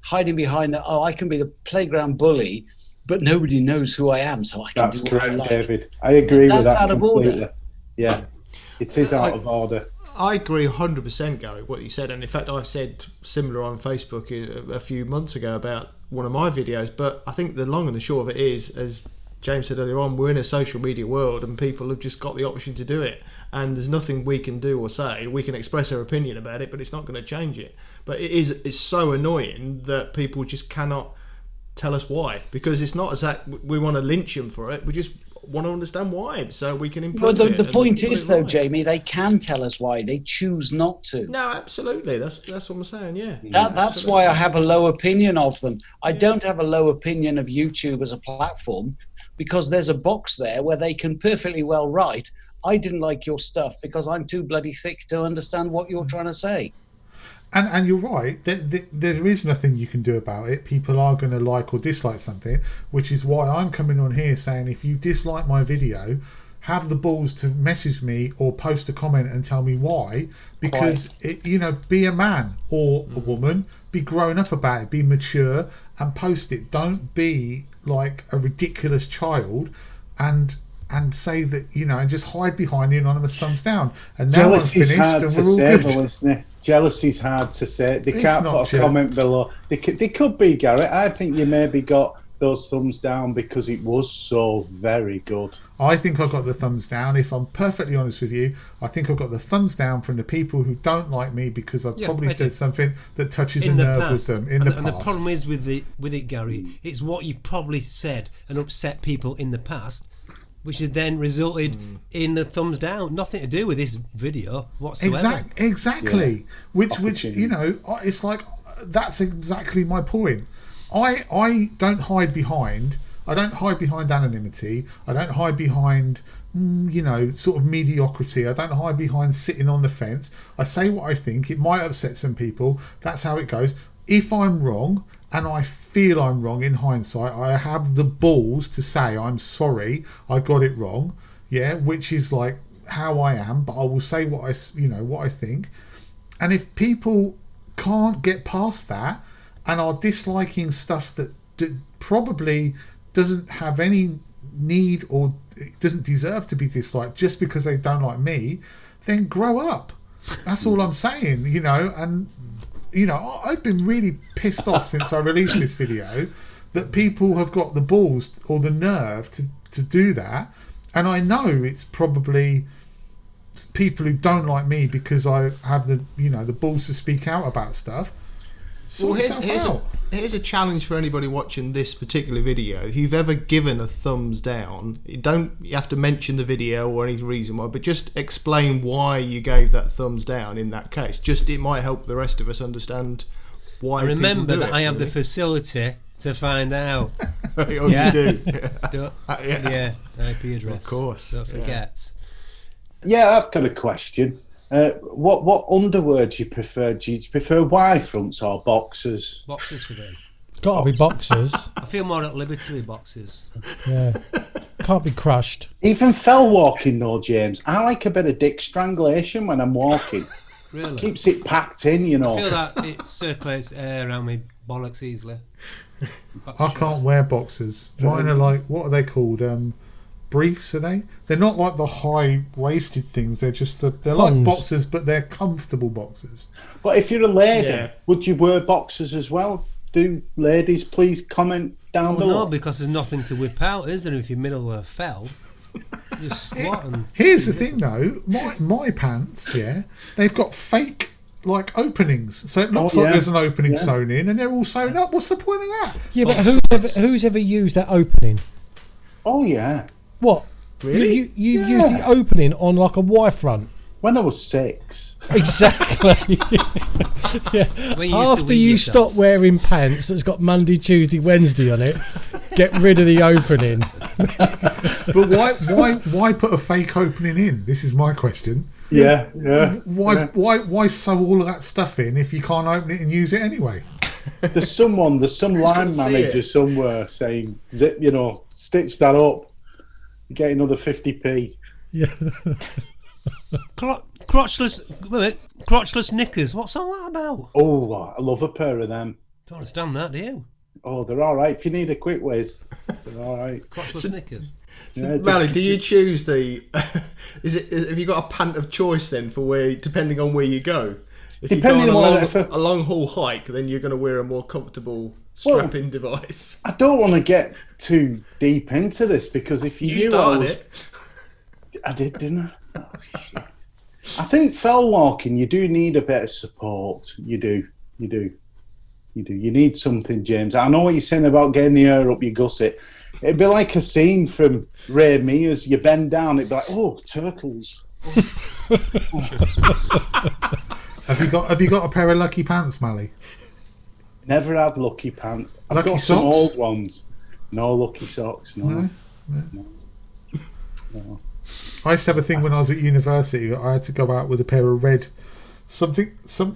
Speaker 4: hiding behind that, I can be the playground bully, but nobody knows who I am, so I can do what I like. That's correct,
Speaker 6: David. I agree with that.
Speaker 4: That's out of order.
Speaker 6: Yeah, it is out of order.
Speaker 1: I agree 100%, Gary, what you said. And in fact, I said similar on Facebook a few months ago about one of my videos. But I think the long and the short of it is, as James said earlier on, we're in a social media world and people have just got the option to do it. And there's nothing we can do or say. We can express our opinion about it, but it's not going to change it. But it's so annoying that people just cannot tell us why. Because it's not as that we want to lynch them for it. We just want to understand why, so we can improve
Speaker 4: it. The point is, though, Jamie, they can tell us why. They choose not to.
Speaker 1: No, absolutely. That's what I'm saying, yeah.
Speaker 4: That's why I have a low opinion of them. I don't have a low opinion of YouTube as a platform, because there's a box there where they can perfectly well write, I didn't like your stuff because I'm too bloody thick to understand what you're trying to say.
Speaker 2: And you're right, there is nothing you can do about it. People are going to like or dislike something, which is why I'm coming on here saying, if you dislike my video, have the balls to message me or post a comment and tell me why. Because, be a man or a woman, be grown up about it, be mature and post it. Don't be like a ridiculous child and say that, and just hide behind the anonymous thumbs down. And now I'm finished and we're all good.
Speaker 6: Isn't it? Jealousy's hard to say. They can't put a comment below. They could be, Garrett. I think you maybe got those thumbs down because it was so very good.
Speaker 2: I think I got the thumbs down. If I'm perfectly honest with you, I think I got the thumbs down from the people who don't like me because I've probably said something that touches a nerve with them in the past.
Speaker 3: And the problem is with it, Gary, it's what you've probably said and upset people in the past, which had then resulted in the thumbs down. Nothing to do with this video whatsoever.
Speaker 2: Exactly. Yeah. Which it's like, that's exactly my point. I don't hide behind anonymity. I don't hide behind sort of mediocrity. I don't hide behind sitting on the fence. I say what I think. It might upset some people. That's how it goes. If I'm wrong, and I feel I'm wrong in hindsight, I have the balls to say I'm sorry, I got it wrong, which is like how I am, but I will say what I think. And if people can't get past that and are disliking stuff that probably doesn't have any need or doesn't deserve to be disliked just because they don't like me, then grow up. That's all I'm saying, and I've been really pissed off since I released this video that people have got the balls or the nerve to do that. And I know it's probably people who don't like me because I have the balls to speak out about stuff.
Speaker 1: Well, here's a challenge for anybody watching this particular video. If you've ever given a thumbs down, you have to mention the video or any reason why, but just explain why you gave that thumbs down in that case. Just it might help the rest of us understand why.
Speaker 3: Remember that I have the facility to find out.
Speaker 1: Oh, you do.
Speaker 3: Yeah, IP address.
Speaker 1: Of course.
Speaker 3: Don't forget.
Speaker 6: Yeah, I've got a question. What underwear do you prefer? Do you prefer Y fronts or boxers?
Speaker 3: Boxers for me.
Speaker 5: It's got to be boxers.
Speaker 3: I feel more at liberty with boxers.
Speaker 5: Yeah. Can't be crushed.
Speaker 6: Even fell walking though, James. I like a bit of dick strangulation when I'm walking.
Speaker 3: Really?
Speaker 6: Keeps it packed in, you know.
Speaker 3: I feel that it circulates air around me bollocks easily.
Speaker 2: I can't wear boxers. Mine are like, what are they called? Briefs, are they? They're not like the high-waisted things. They're just they're like boxers, but they're comfortable boxers.
Speaker 6: But if you're a lady, would you wear boxers as well? Do ladies please comment down below?
Speaker 3: No, because there's nothing to whip out, is there? If you're middle of a fell, you squat and...
Speaker 2: Here's the thing, though. My pants, they've got fake like openings, so it looks like there's an opening sewn in, and they're all sewn up. What's the point of that?
Speaker 5: Yeah, but who's ever used that opening?
Speaker 6: Oh yeah.
Speaker 5: What?
Speaker 1: Really?
Speaker 5: You've used the opening on like a Y front.
Speaker 6: When I was 6.
Speaker 5: Exactly. After you stop wearing pants that's got Monday, Tuesday, Wednesday on it, get rid of the opening.
Speaker 2: But why put a fake opening in? This is my question.
Speaker 6: Yeah.
Speaker 2: Why sew all of that stuff in if you can't open it and use it anyway?
Speaker 6: There's some line manager somewhere saying, stitch that up. You get another 50p.
Speaker 5: Yeah.
Speaker 3: Crotchless knickers. What's all that about?
Speaker 6: Oh, I love a pair of them.
Speaker 3: Don't understand that, do you?
Speaker 6: Oh, they're all right. If you need a quick whiz, they're all right.
Speaker 3: Crotchless knickers.
Speaker 1: So, Mally, do you choose the? Have you got a pant of choice then for where, depending on where you go? If you go on a long haul hike, then you're going to wear a more comfortable strapping device.
Speaker 6: I don't want to get too deep into this because if you
Speaker 1: started it,
Speaker 6: I did, didn't I? Oh, shit. I think fell walking, you do need a bit of support. You do. You need something, James. I know what you're saying about getting the air up your gusset. It'd be like a scene from Ray Mears. You bend down, it'd be like, oh, turtles.
Speaker 2: Have you got a pair of lucky pants, Mally?
Speaker 6: Never had lucky pants. I've
Speaker 2: lucky
Speaker 6: got
Speaker 2: socks?
Speaker 6: some old ones. No lucky socks. No.
Speaker 2: I used to have a thing when I was at university. I had to go out with a pair of red.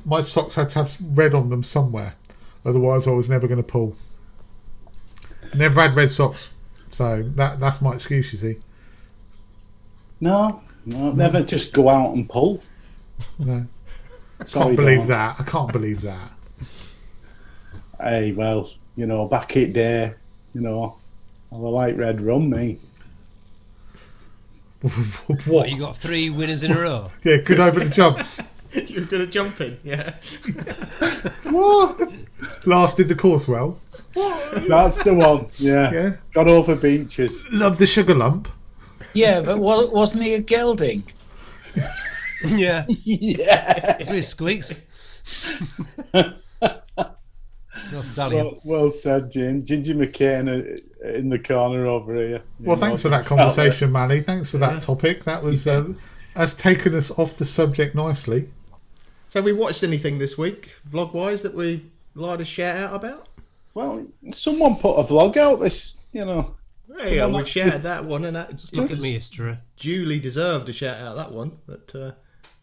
Speaker 2: My socks had to have red on them somewhere. Otherwise, I was never going to pull. I never had red socks, so that's my excuse. You see.
Speaker 6: No, never just go out and pull.
Speaker 2: No, I can't believe that.
Speaker 6: Hey, well, back it there, I like red rum, me.
Speaker 3: What, you got 3 winners in a row?
Speaker 2: Yeah, good over the jumps.
Speaker 1: You're going to jump in, yeah.
Speaker 2: What? Lasted the course well.
Speaker 6: That's the one, yeah. Got over beaches.
Speaker 2: Love the sugar lump.
Speaker 4: Yeah, but wasn't he a gelding?
Speaker 3: Yeah. It's with squeaks. No stallion.
Speaker 6: Well said, Ginger McCain in the corner over here.
Speaker 2: Well, thanks for that conversation, Manny. Thanks for that topic. That was has taken us off the subject nicely.
Speaker 1: So have we watched anything this week, vlog-wise, that we like to shout out about?
Speaker 6: Well, someone put a vlog out this,
Speaker 1: There you go, we've shouted that one, and that just
Speaker 3: look at me, history.
Speaker 1: Duly deserved to shout out that one. But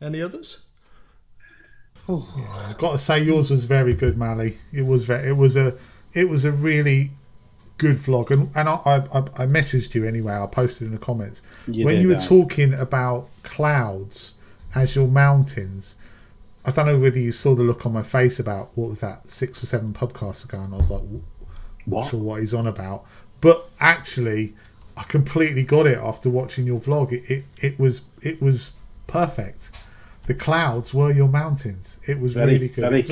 Speaker 1: any others?
Speaker 2: Yeah, I've got to say yours was very good, Mally. It was a really good vlog, and I messaged you anyway. I posted in the comments when you were talking about clouds as your mountains. I don't know whether you saw the look on my face about what was that 6 or 7 podcasts ago, and I was like, "Not sure what he's on about." But actually, I completely got it after watching your vlog. It was perfect. The clouds were your mountains. It was really good. It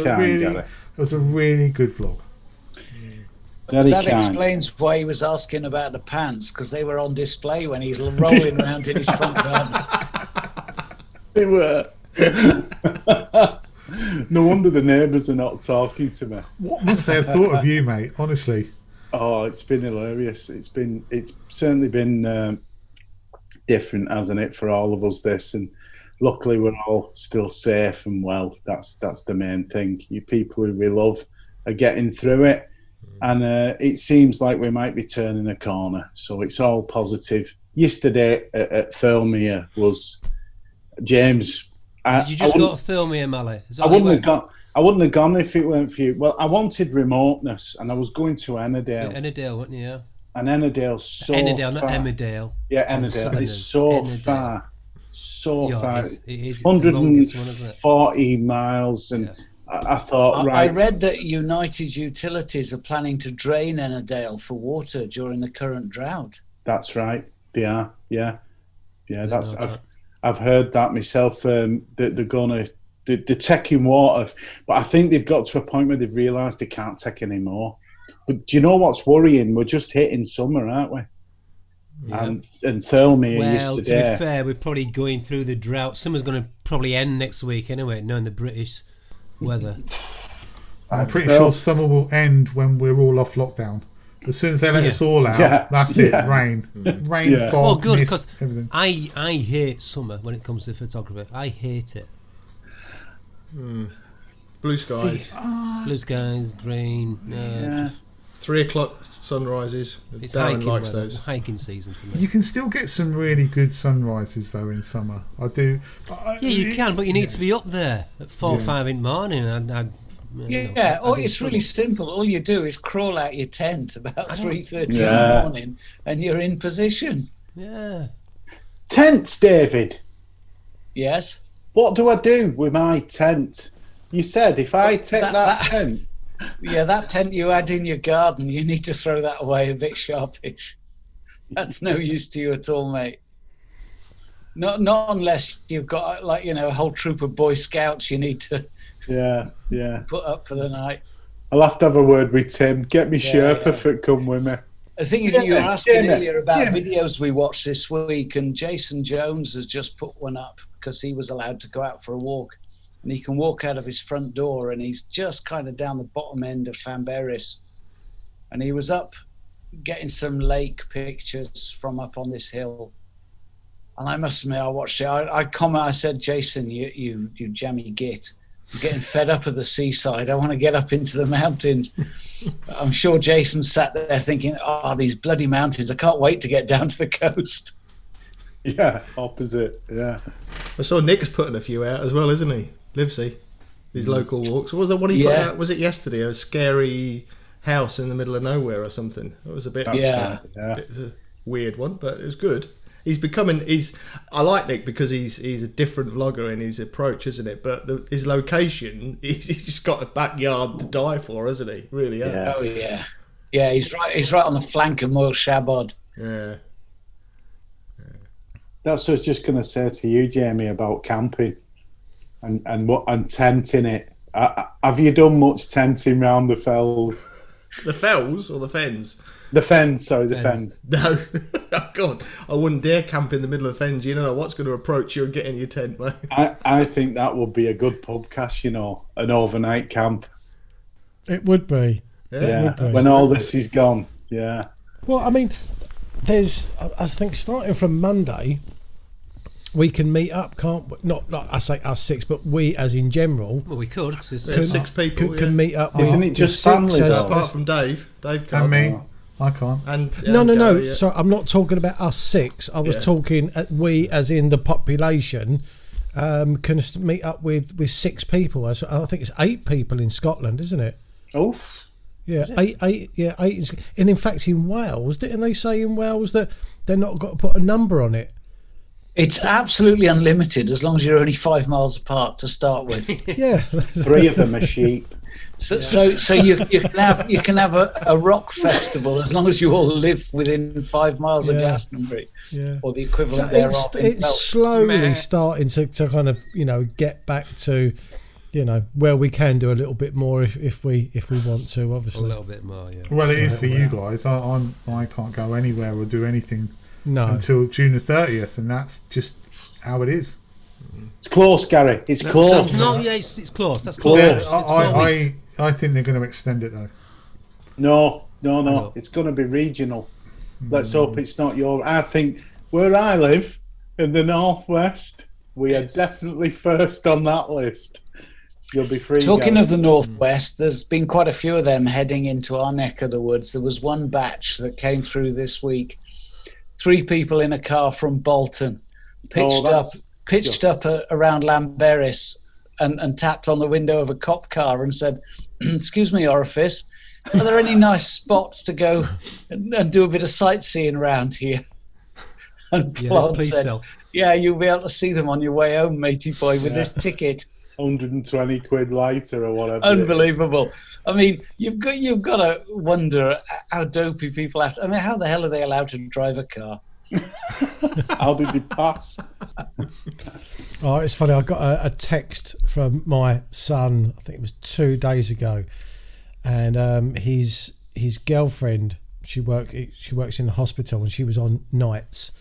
Speaker 2: was a really good vlog.
Speaker 4: That explains why he was asking about the pants, because they were on display when he's rolling around in his front garden.
Speaker 6: They were. No wonder the neighbours are not talking to me.
Speaker 2: What must they have thought of you, mate? Honestly.
Speaker 6: Oh, it's been hilarious. It's certainly been different, hasn't it, for all of us? This, and luckily we're all still safe and well. That's the main thing. You people who we love are getting through it, and it seems like we might be turning a corner. So it's all positive. Yesterday at Thirlmere was James.
Speaker 3: You just got to Thirlmere, Mally.
Speaker 6: I wouldn't have gone if it weren't for you. Well, I wanted remoteness, and I was going to Ennerdale.
Speaker 3: Yeah, Ennerdale, wasn't you? Yeah.
Speaker 6: And Ennerdale's so
Speaker 3: Ennerdale,
Speaker 6: far.
Speaker 3: not Emmerdale.
Speaker 6: Yeah, Ennerdale. It's so far. So far.
Speaker 3: It is.
Speaker 6: 140 miles. And I thought, right.
Speaker 4: I read that United Utilities are planning to drain Ennerdale for water during the current drought.
Speaker 6: That's right. They are. Yeah. I've heard that myself. That they're going to... They're taking water, but I think they've got to a point where they've realised they can't take any more. But do you know what's worrying? We're just hitting summer, aren't we? Yeah. And Thirlmere yesterday.
Speaker 3: To be fair, we're probably going through the drought. Summer's going to probably end next week anyway, knowing the British weather.
Speaker 2: I'm pretty sure summer will end when we're all off lockdown. As soon as they let us all out, that's it. Rain, fog,
Speaker 3: Oh, good,
Speaker 2: mist,
Speaker 3: because
Speaker 2: everything.
Speaker 3: I hate summer when it comes to photography. I hate it.
Speaker 1: Blue skies.
Speaker 3: Blue skies, green.
Speaker 1: 3 o'clock sunrises.
Speaker 3: It's
Speaker 1: Darren
Speaker 3: hiking
Speaker 1: likes
Speaker 3: weather,
Speaker 1: those.
Speaker 3: hiking season for me.
Speaker 2: You can still get some really good sunrises though in summer. I do.
Speaker 3: Yeah, you can, but you need to be up there at 4 or 5 in the morning.
Speaker 4: It's really simple. All you do is crawl out your tent about 3:30 in the morning, and you're in position.
Speaker 3: Yeah.
Speaker 6: Tents, David.
Speaker 4: Yes.
Speaker 6: What do I do with my tent? You said if I take that tent.
Speaker 4: Yeah, that tent you had in your garden, you need to throw that away a bit sharpish. That's no use to you at all, mate. Not unless you've got a whole troop of Boy Scouts you need to put up for the night.
Speaker 6: I'll have to have a word with Tim. Get me Sherpa for come with me.
Speaker 4: I think you were asking earlier about videos we watched this week, and Jason Jones has just put one up because he was allowed to go out for a walk. And he can walk out of his front door, and he's just kind of down the bottom end of Llanberis. And he was up getting some lake pictures from up on this hill. And I must admit, I watched it. I said, Jason, you jammy git. I'm getting fed up of the seaside. I want to get up into the mountains. I'm sure Jason sat there thinking, these bloody mountains. I can't wait to get down to the coast.
Speaker 6: Yeah, opposite, yeah.
Speaker 1: I saw Nick's putting a few out as well, isn't he? Livesey, these local walks. What was that one he put out? Was it yesterday? A scary house in the middle of nowhere or something. It was a bit, bit of a weird one, but it was good. I like Nick because he's a different vlogger in his approach, isn't it? But his location, he's just got a backyard to die for, isn't he? Really?
Speaker 4: Yeah. Oh yeah, yeah. He's right on the flank of Moyle Shabod.
Speaker 1: Yeah.
Speaker 6: That's what I was just going to say to you, Jamie, about camping and tenting it. Have you done much tenting round the fells?
Speaker 1: The fells or the fens?
Speaker 6: The fens, sorry, the fens.
Speaker 1: No, oh God, I wouldn't dare camp in the middle of the fens. You don't know what's going to approach you and get in your tent, mate.
Speaker 6: I think that would be a good podcast, an overnight camp.
Speaker 5: It would be.
Speaker 6: Yeah,
Speaker 5: would be.
Speaker 6: When all this is gone, yeah.
Speaker 5: Well, I mean, I think starting from Monday, we can meet up, can't we? Not I say us six, but we as in general.
Speaker 3: Well, we could.
Speaker 1: There's 6 people.
Speaker 5: Can meet up.
Speaker 6: Isn't it just family though?
Speaker 1: Apart from Dave can't.
Speaker 2: And me. I can't.
Speaker 5: No.
Speaker 1: Gary, yeah.
Speaker 5: So I'm not talking about us 6. I was talking we as in the population can meet up with 6 people. I think it's 8 people in Scotland, isn't it?
Speaker 6: Oof.
Speaker 5: Yeah, 8. Yeah, 8. And in fact, in Wales, didn't they say in Wales that they're not got to put a number on it?
Speaker 4: It's absolutely unlimited as long as you're only 5 miles apart to start with.
Speaker 5: Yeah,
Speaker 6: 3 of them are sheep.
Speaker 4: So you can have a rock festival as long as you all live within 5 miles of Glastonbury, or the equivalent thereof.
Speaker 5: It's slowly starting to kind of get back to where we can do a little bit more if we want to, obviously.
Speaker 3: A little bit more, yeah.
Speaker 2: Well, it is for you guys. I can't go anywhere or do anything
Speaker 5: until
Speaker 2: June the 30th, and that's just how it is.
Speaker 6: It's close, Gary. It's
Speaker 3: So
Speaker 6: close.
Speaker 3: it's not, yeah, it's close. That's close.
Speaker 6: Yeah,
Speaker 3: It's 4 weeks.
Speaker 2: I think they're going to extend it though.
Speaker 6: No. It's going to be regional. Let's hope it's not your. I think where I live in the northwest, we are definitely first on that list. You'll be free.
Speaker 4: Talking of the northwest, there's been quite a few of them heading into our neck of the woods. There was one batch that came through this week. 3 people in a car from Bolton, pitched up around Lamberis and tapped on the window of a cop car and said, "Excuse me, Orifice, are there any nice spots to go and do a bit of sightseeing around here?" And Plod said, "Yeah, you'll be able to see them on your way home, matey boy, with this ticket."
Speaker 6: 120 quid lighter or whatever.
Speaker 4: Unbelievable. I mean, you've got to wonder how dopey people have to. I mean, how the hell are they allowed to drive a car?
Speaker 6: How did they pass?
Speaker 5: Oh, it's funny. I got a text from my son. I think it was 2 days ago, and his girlfriend. She works in the hospital, and she was on nights.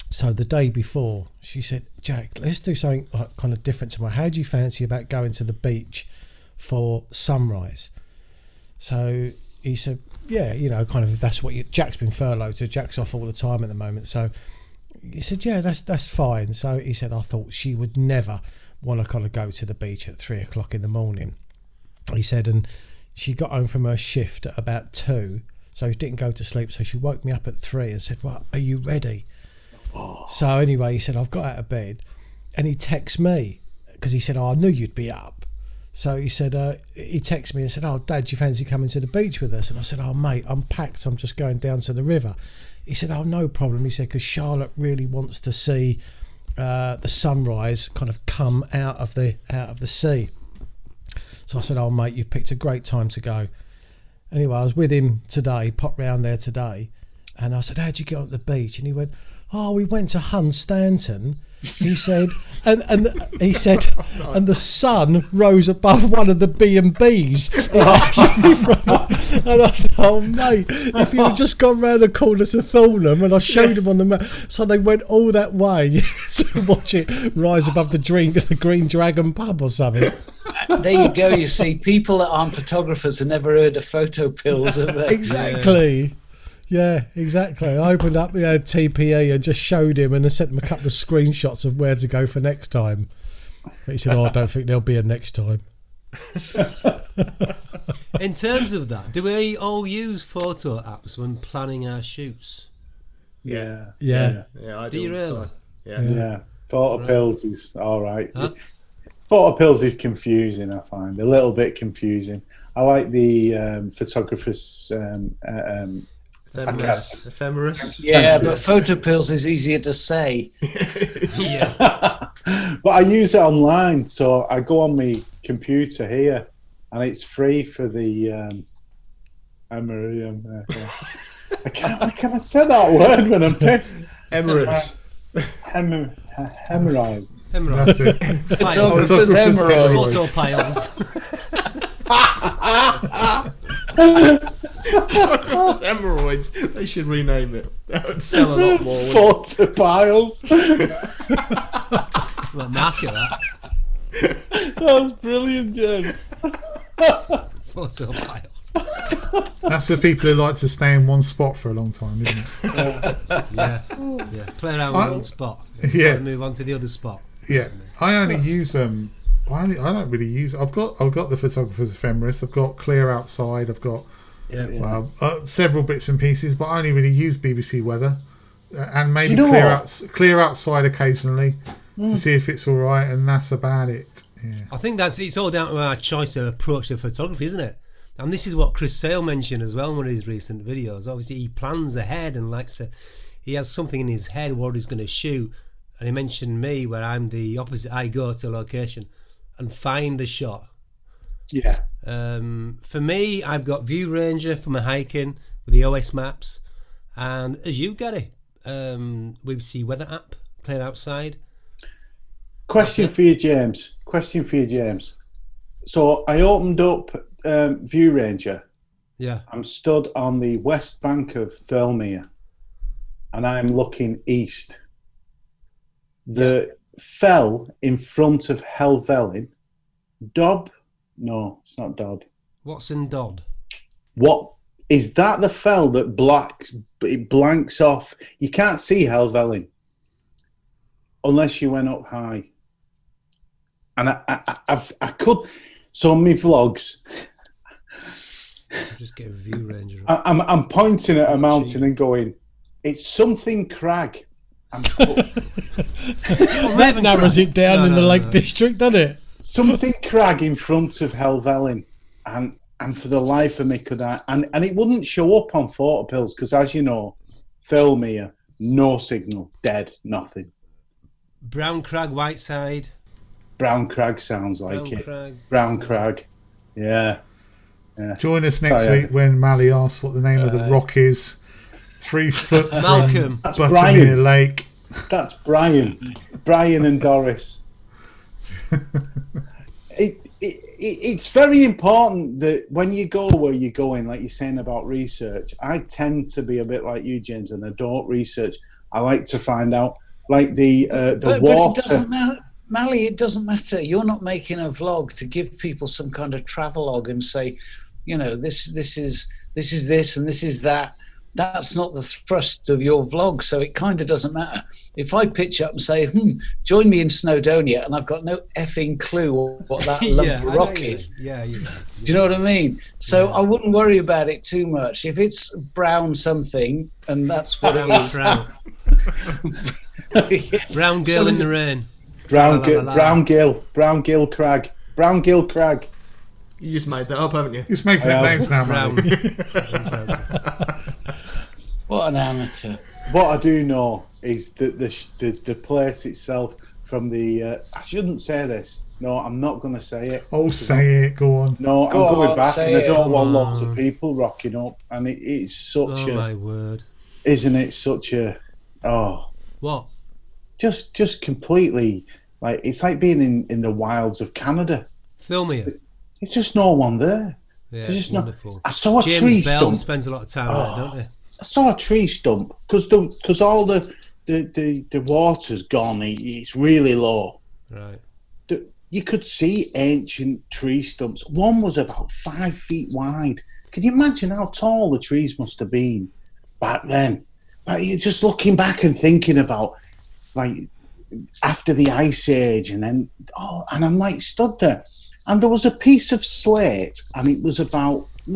Speaker 5: So the day before, she said, "Jack, let's do something like kind of different tomorrow. How do you fancy about going to the beach for sunrise?" So he said, "Yeah, kind of if that's what Jack's been furloughed, so Jack's off all the time at the moment." So he said, "Yeah, that's fine." So he said, "I thought she would never want to kind of go to the beach at 3:00 in the morning." He said, and she got home from her shift at about 2, so she didn't go to sleep. So she woke me up at 3 and said, "Well, are you ready?" So anyway, he said, "I've got out of bed," and he texted me because he said, "Oh, I knew you'd be up." So he said, he texted me and said, "Oh, Dad, do you fancy coming to the beach with us?" And I said, "Oh, mate, I'm packed. I'm just going down to the river." He said, "Oh, no problem." He said, "Because Charlotte really wants to see the sunrise kind of come out of the sea." So I said, "Oh, mate, you've picked a great time to go." Anyway, I was with him today, popped round there today, and I said, "How'd you get on the beach?" And he went, "Oh, we went to Hunstanton." He said, and he said, and the sun rose above one of the B&Bs. And I said, "Oh, mate, if you had just gone round the corner to Thornham," and I showed him on the map. So they went all that way to watch it rise above the Green Dragon pub or something.
Speaker 4: There you go. You see, people that aren't photographers have never heard of photo pills, have they?
Speaker 5: Exactly. Yeah, exactly. I opened up the TPE and just showed him and then sent him a couple of screenshots of where to go for next time. But he said, "Oh, I don't think there'll be a next time."
Speaker 3: In terms of that, do we all use photo apps when planning our shoots?
Speaker 1: Yeah, I do.
Speaker 3: Do you really?
Speaker 6: Yeah. Photo pills is all right. Huh? Photo pills is confusing, I find. A little bit confusing. I like the photographer's
Speaker 1: ephemeris.
Speaker 4: Yeah, but photo pills is easier to say.
Speaker 3: Yeah.
Speaker 6: But I use it online, so I go on my computer here, and it's free for the I can't say that word when I'm pissed.
Speaker 1: Hemorrhoids.
Speaker 6: Hemorrhoids.
Speaker 2: That's it.
Speaker 4: Photographer's hemorrhoids.
Speaker 3: Photo piles.
Speaker 1: Photographer's hemorrhoids. They should rename it. That would sell a lot more.
Speaker 6: Photo piles.
Speaker 3: Well, market that.
Speaker 6: That was brilliant, Jen.
Speaker 3: Photo piles.
Speaker 2: That's for people who like to stay in one spot for a long time, isn't it?
Speaker 3: Yeah. Play around with one spot.
Speaker 2: Yeah.
Speaker 3: Move on to the other spot.
Speaker 2: Yeah. I only use I don't really use. I've got the photographer's ephemeris. I've got Clear Outside. I've got several bits and pieces, but I only really use BBC Weather and maybe Clear Outside occasionally to see if it's all right, and that's about it. Yeah.
Speaker 3: I think it's all down to our choice of approach to photography, isn't it? And this is what Chris Sale mentioned as well in one of his recent videos. Obviously, he plans ahead and he has something in his head what he's going to shoot. And he mentioned me, where I'm the opposite. I go to a location and find the shot.
Speaker 6: Yeah.
Speaker 3: For me, I've got View Ranger for my hiking with the OS maps, and as you, Gary, BBC Weather app, Clear Outside.
Speaker 6: Question for you, James. So I opened up View Ranger.
Speaker 3: Yeah.
Speaker 6: I'm stood on the west bank of Thirlmere, and I'm looking east. The fell in front of Helvellyn. Dob? No, it's not Dob.
Speaker 3: What's in Dodd?
Speaker 6: What is that? The fell that blanks off. You can't see Helvellyn unless you went up high. And I could. So on my vlogs,
Speaker 3: just get a view ranger.
Speaker 6: I'm pointing at a mountain and going, "It's something crag."
Speaker 5: That narrows it down in the Lake District, doesn't it?
Speaker 6: Something crag in front of Helvellyn, and for the life of me could I, and it wouldn't show up on Photopills because, as you know, Thirlmere, no signal, dead, nothing.
Speaker 3: Brown Crag, Whiteside.
Speaker 6: Brown Crag sounds like Brown Crag, yeah.
Speaker 2: Join us next week when Mally asks what the name of the rock is. 3 foot
Speaker 3: Malcolm.
Speaker 2: That's Buttermere Lake.
Speaker 6: That's Brian and Doris. It's very important that when you go where you're going, like you're saying about research, I tend to be a bit like you, James, and I don't research. I like to find out, like the water.
Speaker 4: But it doesn't matter. Mally, it doesn't matter. You're not making a vlog to give people some kind of travelogue and say, you know, this is this and this is that. That's not the thrust of your vlog, so it kind of doesn't matter. If I pitch up and say, join me in Snowdonia, and I've got no effing clue what that lump of rock is.
Speaker 3: Yeah, you know.
Speaker 4: Do you know what I mean? So I wouldn't worry about it too much. If it's brown something, and that's what it is.
Speaker 3: Brown girl in the rain.
Speaker 6: Brown gill crag.
Speaker 1: You just made that up, haven't you?
Speaker 2: Just making up names now,
Speaker 3: Brown.
Speaker 4: What an amateur.
Speaker 6: What I do know is that the place itself from the... I shouldn't say this. No, I'm not going to say it.
Speaker 2: Oh, say it. Go on.
Speaker 6: No, I'm going back and I don't want lots of people rocking up. And it's such
Speaker 3: Oh, my word.
Speaker 6: Isn't it such a... Oh.
Speaker 3: What?
Speaker 6: Just completely... Like, it's like being in the wilds of Canada.
Speaker 3: Thirlmere.
Speaker 6: There's just no one there.
Speaker 3: Yeah,
Speaker 6: There's just
Speaker 3: wonderful.
Speaker 6: I saw a
Speaker 3: James
Speaker 6: tree
Speaker 3: Bell
Speaker 6: stump.
Speaker 3: spends a lot of time there, don't they?
Speaker 6: I saw a tree stump because all the water's gone. It's really low.
Speaker 3: Right.
Speaker 6: You could see ancient tree stumps. One was about 5 feet wide. Can you imagine how tall the trees must have been back then? But you're just looking back and thinking about, like, after the Ice Age, and then and I'm like stood there, and there was a piece of slate, and it was about 5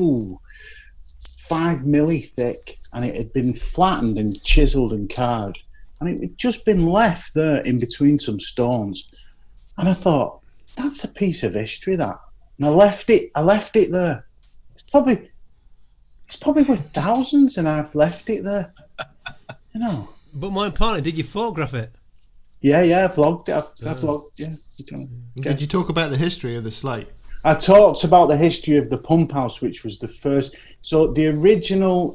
Speaker 6: milli thick, and it had been flattened and chiselled and carved, and it had just been left there in between some stones. And I thought, that's a piece of history, that. And I left it there. It's probably worth thousands, and I've left it there. You know.
Speaker 3: But more importantly, did you photograph it?
Speaker 6: Yeah, I vlogged it. I vlogged, yeah.
Speaker 1: Did you talk about the history of the slate?
Speaker 6: I talked about the history of the pump house, which was the first. So the original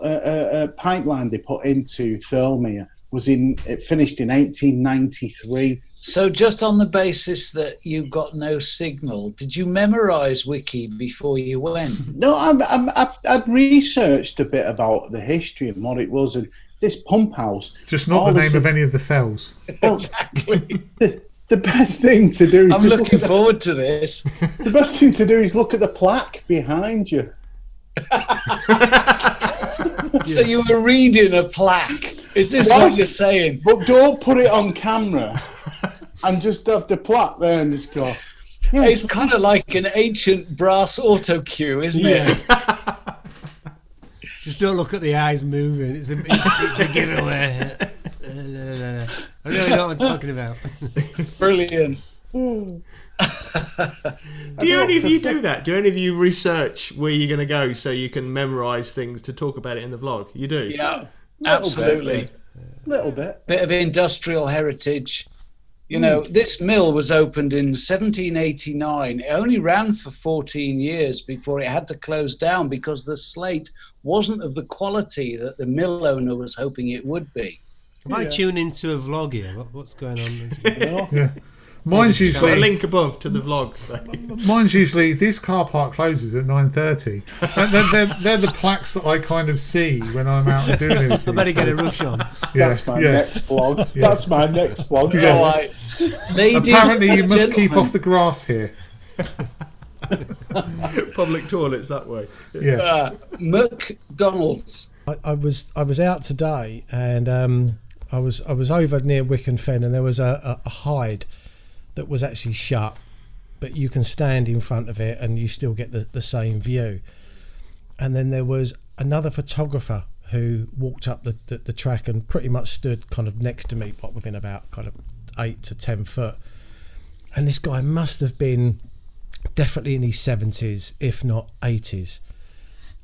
Speaker 6: pipeline they put into Thirlmere it finished in 1893.
Speaker 4: So just on the basis that you got no signal, did you memorise Wiki before you went?
Speaker 6: No, I'd researched a bit about the history and what it was, and this pump house.
Speaker 2: Just not the name of any of the fells.
Speaker 6: Well,
Speaker 4: Exactly.
Speaker 6: The best thing to do is
Speaker 4: I'm looking forward to this.
Speaker 6: The best thing to do is look at the plaque behind you.
Speaker 4: So you were reading a plaque. Is this what you're saying?
Speaker 6: But don't put it on camera and just have the plaque there and just go. Yeah,
Speaker 4: it's kind of like an ancient brass auto cue, isn't it?
Speaker 3: Just don't look at the eyes moving. It's a giveaway. I really know what I'm talking about.
Speaker 4: Brilliant.
Speaker 1: Do any of you do that? Do any of you research where you're going to go so you can memorise things to talk about it in the vlog? You do?
Speaker 4: Yeah, absolutely.
Speaker 6: Little bit.
Speaker 4: Bit of industrial heritage. You know, this mill was opened in 1789. It only ran for 14 years before it had to close down because the slate wasn't of the quality that the mill owner was hoping it would be.
Speaker 3: Am I tuned into a vlog here? What's going on?
Speaker 2: Yeah. Mine's usually
Speaker 1: a link above to the vlog.
Speaker 2: Mine's usually this car park closes at 9:30. They're the plaques that I kind of see when I'm out and doing anything.
Speaker 3: I better get a rush on.
Speaker 6: That's my next vlog.
Speaker 2: Yeah.
Speaker 6: That's my next vlog.
Speaker 2: Yeah.
Speaker 4: All right. Ladies
Speaker 2: Apparently, you
Speaker 4: and
Speaker 2: must keep
Speaker 4: gentlemen.
Speaker 2: off the grass here.
Speaker 1: Public toilets that way.
Speaker 2: Yeah.
Speaker 4: McDonald's.
Speaker 5: I was out today, and I was over near Wicken Fen, and there was a hide that was actually shut, but you can stand in front of it and you still get the same view. And then there was another photographer who walked up the track and pretty much stood kind of next to me, like within about kind of 8 to 10 foot. And this guy must have been definitely in his 70s, if not 80s.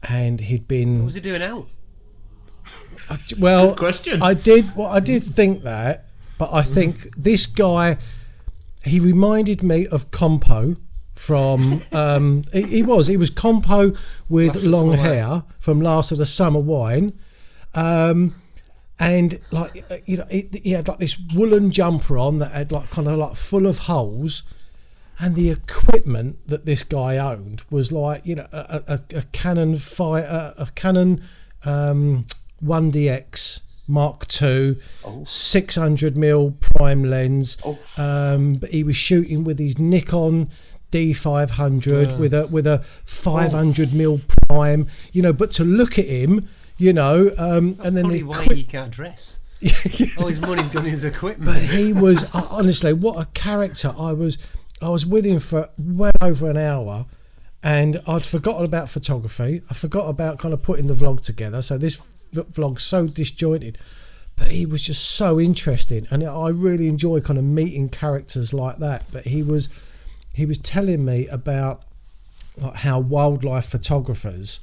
Speaker 5: And he'd been...
Speaker 3: What was he doing out?
Speaker 5: Well,
Speaker 1: good question.
Speaker 5: I did think that, but I think this guy, he reminded me of Compo from he was Compo with
Speaker 1: Last of
Speaker 5: long
Speaker 1: the
Speaker 5: hair from Last of the Summer Wine, and like he had like this woolen jumper on that had like kind of like full of holes, and the equipment that this guy owned was like a Canon 1DX Mark II, 600mm prime lens. But he was shooting with his Nikon D500 with a 500mm prime. But to look at him, and then
Speaker 3: Probably why he can't dress. All his money's gone in his equipment.
Speaker 5: But he was honestly, what a character. I was with him for well over an hour, and I'd forgotten about photography. I forgot about kind of putting the vlog together. So this vlog's so disjointed, but he was just so interesting, and I really enjoy kind of meeting characters like that. But he was telling me about like how wildlife photographers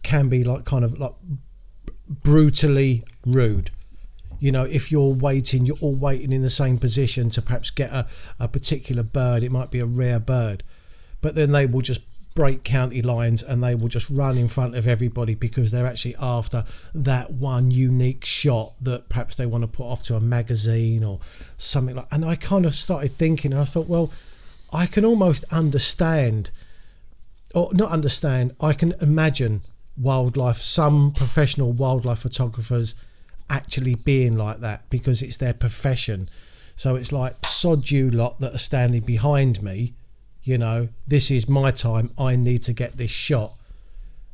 Speaker 5: can be like kind of like brutally rude. If you're all waiting in the same position to perhaps get a particular bird. It might be a rare bird, but then they will just break county lines and they will just run in front of everybody because they're actually after that one unique shot that perhaps they want to put off to a magazine or something like. And I kind of started thinking, I thought, well, I can almost understand, or not understand, I can imagine some professional wildlife photographers actually being like that because it's their profession. So it's like, sod you lot that are standing behind me, this is my time, I need to get this shot.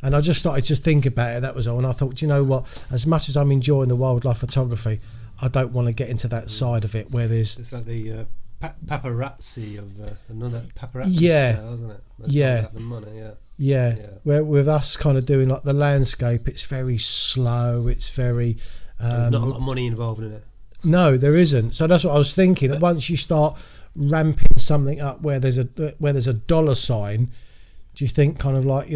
Speaker 5: And I just started to think about it, that was all. And I thought, do you know what, as much as I'm enjoying the wildlife photography, I don't want to get into that side of it where there's...
Speaker 3: It's like the paparazzi of another paparazzi style, isn't it? That's
Speaker 5: Yeah.
Speaker 3: all about the money,
Speaker 5: Yeah. Where with us kind of doing like the landscape, it's very slow, it's very...
Speaker 3: There's not a lot of money involved in it.
Speaker 5: No, there isn't. So that's what I was thinking. Once you start ramping something up where there's a dollar sign, do you think kind of like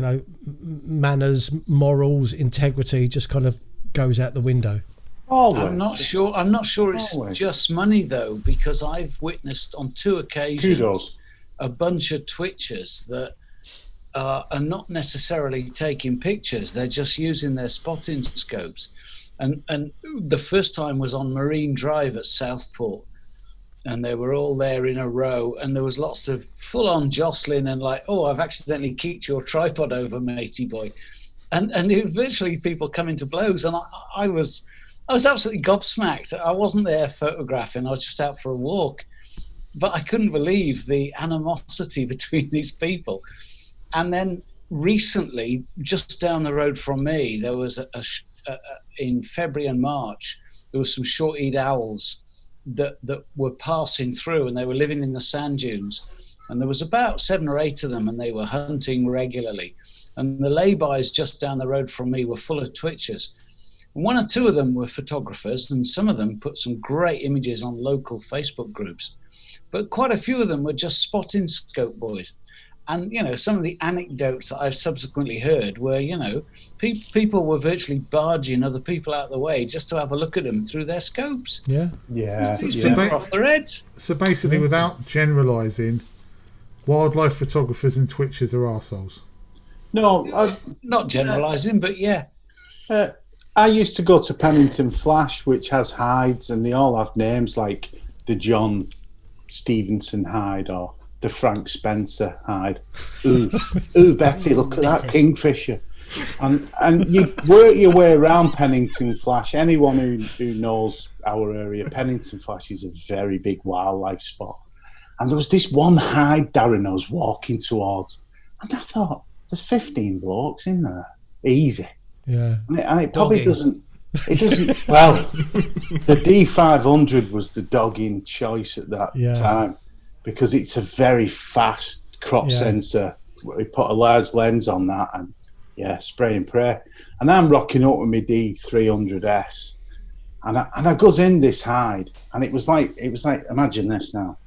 Speaker 5: manners, morals, integrity just kind of goes out the window?
Speaker 6: Always.
Speaker 4: I'm not sure it's just money though, because I've witnessed on 2 occasions a bunch of twitchers that are not necessarily taking pictures. They're just using their spotting scopes. And the first time was on Marine Drive at Southport, and they were all there in a row, and there was lots of full-on jostling and like, oh, I've accidentally kicked your tripod over, matey boy, and it was virtually people coming to blows, and I was absolutely gobsmacked. I wasn't there photographing; I was just out for a walk, but I couldn't believe the animosity between these people. And then recently, just down the road from me, there was in February and March, there was some short-eared owls that were passing through, and they were living in the sand dunes, and there was about 7 or 8 of them, and they were hunting regularly, and the lay-bys just down the road from me were full of twitchers. 1 or 2 of them were photographers, and some of them put some great images on local Facebook groups, but quite a few of them were just spotting scope boys. And, some of the anecdotes that I've subsequently heard were, people were virtually barging other people out of the way just to have a look at them through their scopes.
Speaker 2: Yeah.
Speaker 4: Off their heads.
Speaker 2: So basically, without generalising, wildlife photographers and twitchers are arseholes.
Speaker 6: No,
Speaker 4: not generalising, but yeah.
Speaker 6: I used to go to Pennington Flash, which has hides, and they all have names like the John Stevenson hide or the Frank Spencer hide. Ooh, Betty, look at that kingfisher. And you work your way around Pennington Flash. Anyone who knows our area, Pennington Flash is a very big wildlife spot. And there was this one hide Darren I was walking towards, and I thought, there's 15 blokes in there, easy.
Speaker 5: Yeah,
Speaker 6: and it probably doesn't. It doesn't. Well, the D500 was the dogging choice at that time because it's a very fast crop sensor. We put a large lens on that and spray and pray. And I'm rocking up with my D300S, and I goes in this hide, and it was like imagine this now.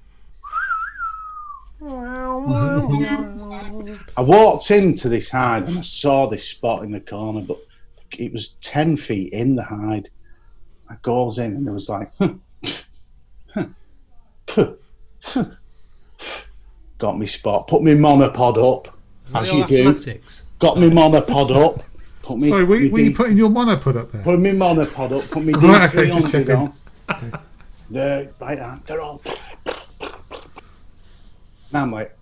Speaker 6: I walked into this hide and I saw this spot in the corner, but it was 10 feet in the hide. I goes in and it was like, got me spot, put me monopod up, as you do. Got me monopod up.
Speaker 2: Sorry, were you putting your monopod up there?
Speaker 6: Put me monopod up, put me
Speaker 2: right, okay, just checking.
Speaker 6: On. They're all. Now I'm like.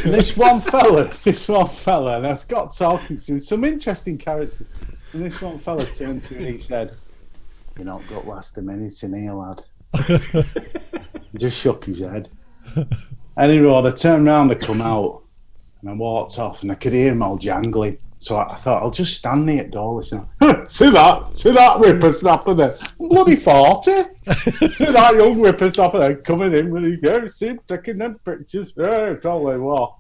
Speaker 6: This one fella, and I got talking to some interesting characters. And this one fella turned to me and he said, "You're not got last a minute in here, lad." He just shook his head. Anyway, I turned round to come out and I walked off and I could hear him all jangling. So I thought, I'll just stand near the door listening. See that whippersnapper there? Bloody 40. See that young whippersnapper there coming in with his girl, see him taking them pictures. Yeah, totally what?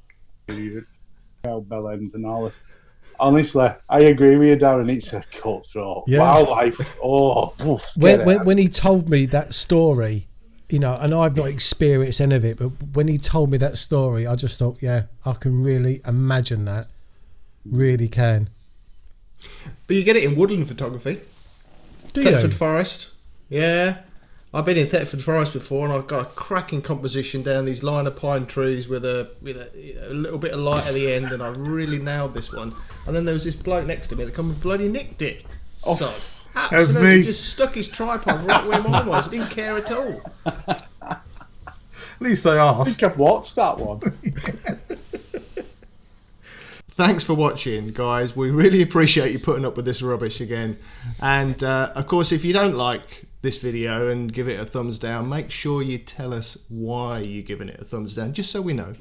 Speaker 6: Bell end and all this. Honestly, I agree with you, Darren. It's a cutthroat. Yeah. Wildlife.
Speaker 5: When he told me that story, and I've not experienced any of it, but when he told me that story, I just thought, I can really imagine that. Really can.
Speaker 1: But you get it in woodland photography. Thetford Forest. Yeah. I've been in Thetford Forest before, and I've got a cracking composition down these line of pine trees with a little bit of light at the end, and I really nailed this one. And then there was this bloke next to me that come and bloody nicked it. Sod. Absolutely just stuck his tripod right where mine was. He didn't care at all.
Speaker 2: At least I asked.
Speaker 6: I think I've watched that one.
Speaker 1: Thanks for watching, guys. We really appreciate you putting up with this rubbish again. And, of course, if you don't like this video and give it a thumbs down, make sure you tell us why you're giving it a thumbs down, just so we know.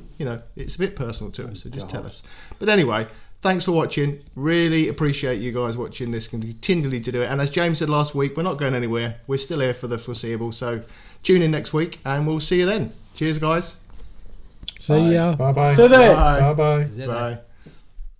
Speaker 1: It's a bit personal to us, so just tell us. But anyway, thanks for watching. Really appreciate you guys watching this, continually to do it. And as James said last week, we're not going anywhere. We're still here for the foreseeable. So tune in next week, and we'll see you then. Cheers, guys.
Speaker 5: See ya.
Speaker 2: Bye-bye.
Speaker 6: See you then.
Speaker 1: Bye.
Speaker 2: Bye-bye.
Speaker 1: Bye.